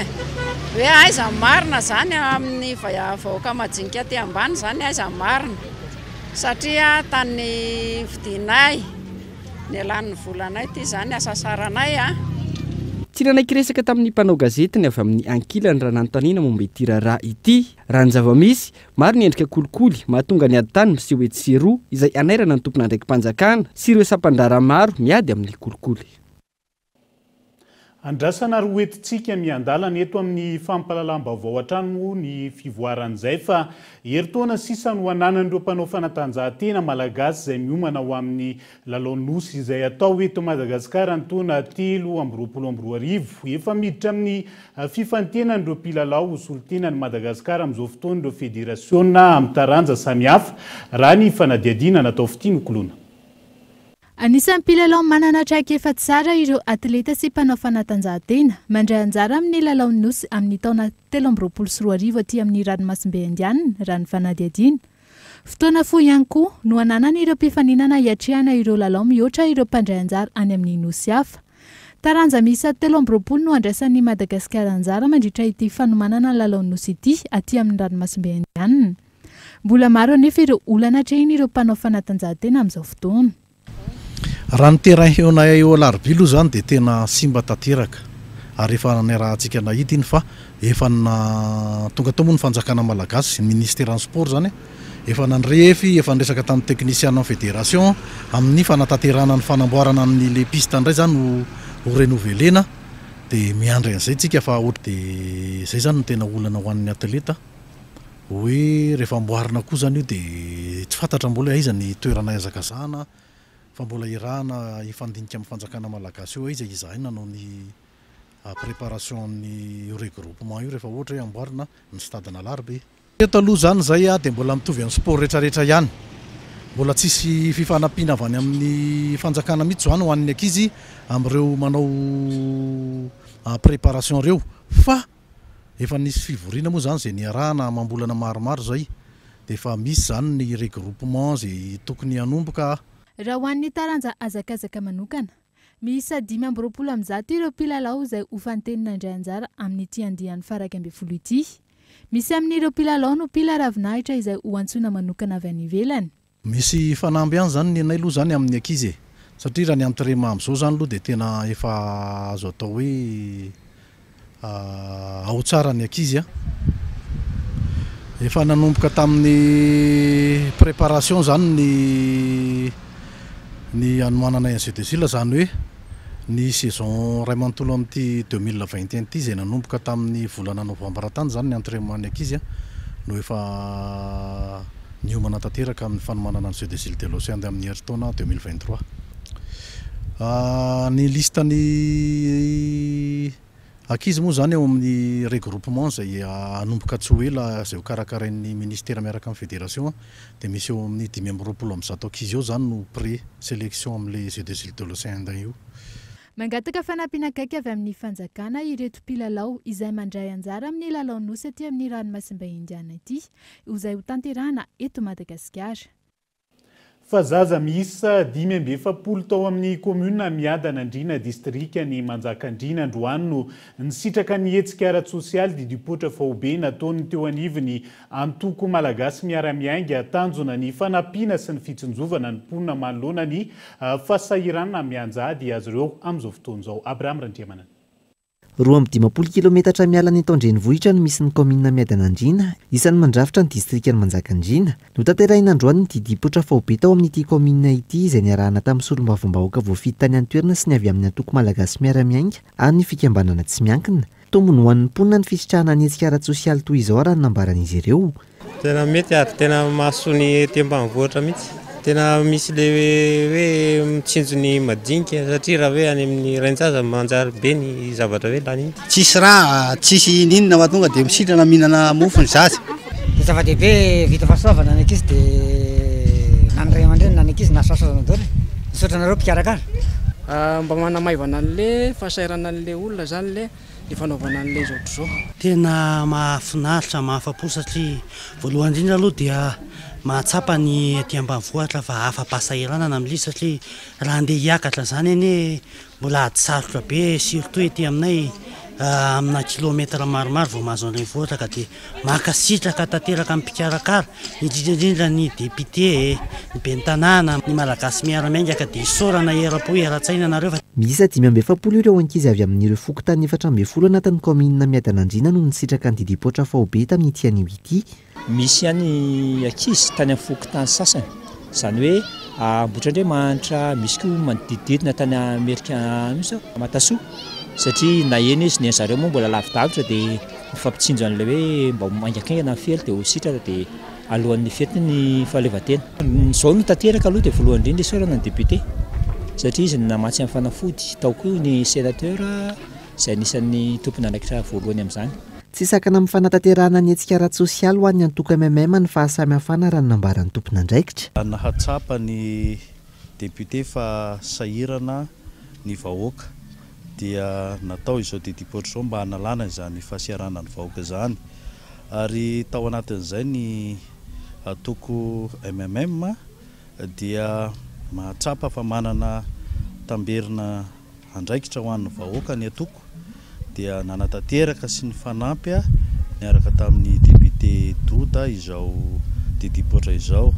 hoe aiza marina zany amin'ny vahoaka majinika aty ambany zany aiza marina satria tany vidinay ny alan'ny volanay ty zany asa saranay tsy nanaiky resaka tamin'ny mpanao gazety ny avy amin'ny ankilany raha nanontaniana momba ity raharaha ity raha ny zava-misy maro ny endrika kolikoly mahatonga ny ady tany miseho etsy izay anairana ny tompona ndraiky mpanjakana sy ireo sampandrara maro miady amin'ny kolikoly. Andrasana roetintsika miandalana eto amin'ny fampahalalam-baovao hatrano ny fivoaran'izay fa heritaona sisa no ananan'ireo mpanao fanatanjahantena malagasy izay miomana ho amin'ny lalao nosy izay atao eto Madagasikara ny taona 2024 efa miditra amin'ny fifantenan'ireo mpilalao solontenan'i Madagasikara amin'izao fotoana ireo federasiona amin'ny taranja samihafa raha ny fanadihadiana natao fitiny kolona. Anisan'ny mpilalao manana traika efa tsara ireo atleta sy mpanao fanatanjahantena mandray anjara amin'ny lalao nosy amin'ny taona 2024 aty amin'ny ranomasimbe Indiana raha ny fanadihadiana. Fotoana fohy ihany koa no ananana ireo mpifaninana hiatrehana ireo lalao mihoatra ireo mpandray anjara any amin'ny nosy hafa. Taranja miisa 2024 no andraisan'ny Madagasikara anjara mandritra ity fanomanana lalao nosy ity aty amin'ny ranomasimbe Indiana. Mbola maro anefa ireo olana hatrehiny ireo mpanao fanatanjahantena amin'izao fotoana. Raha ny terrain heona eo alarobia aloha zany dia tena simba tanteraka ary efa ny rahantsika nahita iny fa efa tonga tao moa ny fanjakana malagasy ny ministère sport zany efa nanrefy efa nresaka tamin'ny technicienne en fédération amin'ny fanatanterana ny fanamboarana ny piste indray zany ho renovelena dia miandry an'izay tsika fa ohatra dia zay zany no tena olana ho an'ny atleta hoe rehefa amboarina koa zany io dia tsy fantatra mbola aiza ny toerana hazakazahana fa mbola irahana ifandinika amin'ny fanjakana malagasy io aiza izahina nanao ny préparation ny regroupement io rehefa ohatra hoe amboarina ny stadina Alarobia. Eto aloha zany zay dia mbola mitovy amin'ny sport rehetrarehetra ihany, mbola tsisy fifanampiana avy any amin'ny fanjakana mihitsy zany ho an'ny ankizy amin'ireo manao préparation reo fa efa nisy fivoriana moa zany zay niarahana mambolana maromaro zay dia efa misy zany ny regroupement zay tokony hanomboka. Raha ho an'ny taranja azakazaka manokana, miisa 520 ireo mpilalao izay ho fantenina indray anjara amin'ity andian'ny faraka amby folo ity. Misy amin'ireo mpilalao no mpila ravinahitra izay ho antsoina manokana avy any ivelany. Misy fanamby ihany zany ny anay aloha zany amin'ny ankizy satria raha ny entraînement amin'izao zany aloha dia tena efa azo atao hoe ao tsara ny ankizy efa nanomboka tamin'ny préparation zany ny anomanana NCDC zany hoe ny saison ray manontolo amin'ity 2021 ity izay nanomboka tamin'ny volana novambra tany zany ny entraînement ny ankizy no efa niomana tanteraka amin'ny fanomanana ny CDC de l'Océan amin'ny heritaona 2023. Ny listany ankizy moa zany eo amin'ny regroupement zay anomboka tsy ho ela zay ho karakarain'ny ministère miaraka amin'ny fédération dia misy eo amin'ny 520 ankizy eo zany no pré-sélection amin'ilay CDC de l'Océan io. Mangataka fanampiana akaiky avy amin'ny fanjakana ireto mpilalao izay mandray anjara amin'ny lalao nosy aty amin'ny ranomasimbe Indiana ity izay ho tanterahana eto Madagasikara. Fa zaza miisa 570 tao amin'ny commune miadana Andrina distrika ny Manjakandriana Androany no nisitraka ny hetsika ara-tsosialy didipotra faobe nataony teo anivony antoko malagasy miara-miainga tanjona ny fanampiana sy ny fitsinjovana ny mponina manoloana ny fahasahiranana mianjady azy ireo amin'izao fotoan'izao. Abraham Randriamanana. 20 kilometatra miala ny Tandrenivohitra no misy ny commune Miadanandriana, isan'ny mandrafitra ny distrikan'ny Manjakandriana. No tanterahina androany ny didipotra faobe tao amin'ity commune ity izay niarahana tamin'ny solombavam-bahoaka voafidy tany an-toerana sy ny avy amin'ny antoko malagasy miara-miainga amin'ny fikambanana tsy miankina. Tombony ho an'ny mponina ny fisitrahana ny hetsika ara-tsosialy toy izao raha nambaran'izy ireo. Tena mety ary tena mahasoa ny ety ambanivohitra mihitsy. Tena misy le hoe mitsinjo ny madinika satria raha hoe any amin'ny raintsaza manjary be ny zavatra hoe lany iny. Tsisy raha, tsisy ninona mahatonga dia misitrana mihinana mofo ny zaza. Zava-dehibe vita fahasoavana ny ankizy dia na ny ray aman-dreny na ny ankizy na sasana daholo. Misaotra anareo mpikarakara. Mba manamaivana an'le fahasairana an'le olona zany le ny fanaovana an'ilay zao ohatr' zao tena mahafinaritra mahafapo satria voalohany indrindra aloha dia mahatsapa ny aty ambanivohitra fa afa-pahasahiranana amin'ilay satria raha andeha hiakatra zany eny mbola ady sarotra be surtout ety aminay amina kilometra maromaro vao mahazo an'ireny vohitra ka dia makasitraka tanteraka amin'ny mpikarakara indrindraindrindra ny député ny bentanàna ny malagasy miaramiainga ka dia isaorana era-po era-tsaina nareo fa miisa 570 ireo ankizy avy amin'ireo fokontany 410 anatin'ny commune Miadanandriana no nisitraka ny didipoitra faobe tamin'ity anio ity. Misy ihany ankizy tany amin'ny fokontany sasany zany hoe Ambohitrandriamanitra, misy koa manodidididina tany Amerika misy Matasoa satria na eny izy ny zareo moa mbola lavidavitra dia mifampitsinjo an'ilay hoe mba mangaikaingana fely dia ho sitraka dia alohan'ny fety ny fahaleovantena. Izao no tanteraka aloha dia voalohany indrindra isaorana ny député satria izy namatsy amin'ny fanafody tao koa ny sénateur izay anisan'ny tompony andraikitra voalohany amin'izany. Tsy sakana amin'ny fanatanterahana ny hetsika ara-tsosialy ho an'ny antoka MMM ny fahasamihafana raha ny nambaran'ny tompony andraikitra. Nahatsapa ny député fa sahirana ny vahoaka dia natao izao didipoitra izao mba hanalana izany fahasiarana ny vahoaka izany ary tao anatin'izay ny atoko MMM dia mahatsapa fa manana tamberina andraikitra ho an'ny vahoaka ny atoko dia nanatanteraka sy ny fanampy niaraka tamin'ny député Douda izao didipoitra izao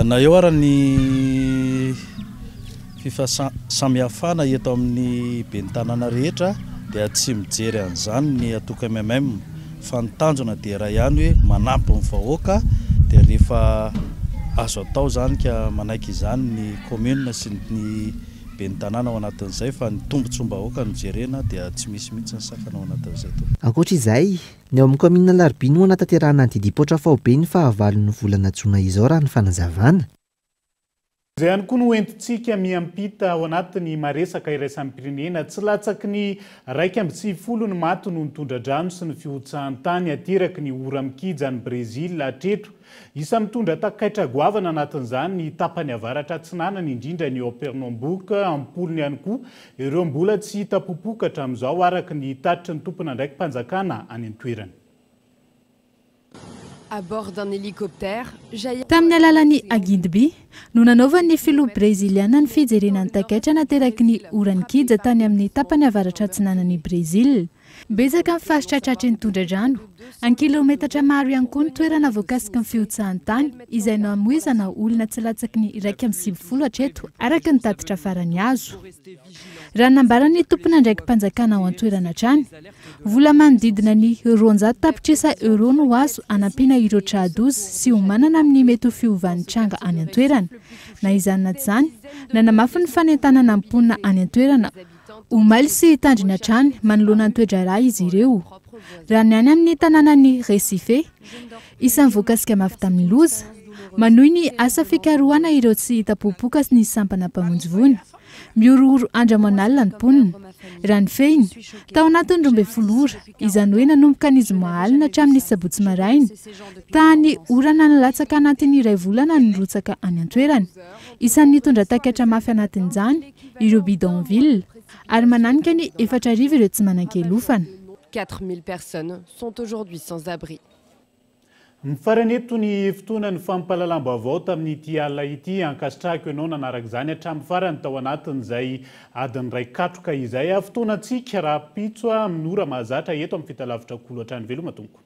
na eo ara ny fifasamihafana eto amin'ny bentanàna rehetra dia tsy mijery an'izany ny atoko MMM fa ny tanjona dia raha ihany hoe manampy ny vahoaka dia rehefa azo atao zany ka manaiky izany ny commune sy ny bentanàna ao anatin'izay fa ny tombontsom-bahoaka no jerena dia tsy misy mihitsy ny sakana ao anatin'izay to. Ankoatra izay ny ao amin'ny commune Larby no anatanterahana ny didipoitra faobe ny fahavalon'ny volana Jona izao raha ny fanazavana. Izay ihany koa no entintsika miampita ao anatin'ny maresaka iraisan'ny pirenena tsy latsaky ny 1.90 ny maty no nitondra-drano sy ny fihotsahan-tany ateraky ny ora mikija ny Brésil hatreto. Isa mitondra takaitra goavana anatin'izany ny tapany avaratra atsinanany indrindra ny ao Pernambouc ampolony ihany koa ireo mbola tsy hita popokatra amin'izao araka ny tatitry ny tompony andraiky mpanjakana any an-toerana. À bord d'un hélicoptère, tamin'ny alalan'ny Aguindby no nanaovan'ny filoha breziliana ny fijerenany takaitra nateraky ny orany kija tany amin'ny tapany avaratra atsinanan'ny Brésil. Betsaka amin'ny faritra tratry ny tondra-drano, an kilometatra maro ihany koa ny toerana voakasiky ny fihotsahan-tany izay namoizana olona tsy latsaky ny 1.90 hatreto araka ny tatitra farany azo. Raha nambarany tompony andraiky mpanjakana ao an-toerana trany, vola manodidina ny €200 no azo anampiana ireo tradozy sy homanana amin'ny mety ho fiovan'ny tranga any an-toerana. Na izany na tsy izany, nanamafy ny fanentanana amponina any an-toerana omaly sy tandrina trany manoloana ny toedra rà izy ireo. Raha ny any amin'ny tanànan'ny Recife, isan'ny voakasika mafy tamin'ny loza, manohy ny asa fikarohana ireo tsy hita popoka sy ny sampana mpamonjy. Miorooro andramanalina ny mponina. Raha ny fehiny, tao anatin'ny 12 ora, izany hoe nanomboka n'izy mahalina hatramin'ny sabotsy maraina, tany orana nalatsaka anatin'ny iray volana ny rotsaka any an-toerana. Isan'ny nitondra takaitra mafy anatin'izany ireo bidonville ary mananika ny 4,000 ireo tsy manan-kelofana. 4000 personnes sont aujourd'hui sans abri. Mifarany eto ny fotoana ny fampahalalam-baovao tamin'ity alina ity ankasitrahako ianao nanaraka izany hatramin'ny farany tao anatin'izay adiny 2 katroka izay fotoanantsika raha pitso amin'ny ora mahazatra eto amin'ny fitalavitra kolo hatrany veloma tomko.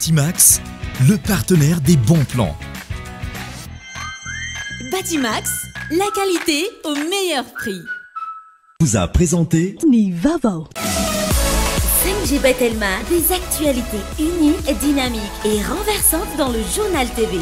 Batimax, le partenaire des bons plans. Batimax, la qualité au meilleur prix. Vous a présenté Nivavo. 5G Batelma, des actualités uniques, dynamiques et renversantes dans le journal TV.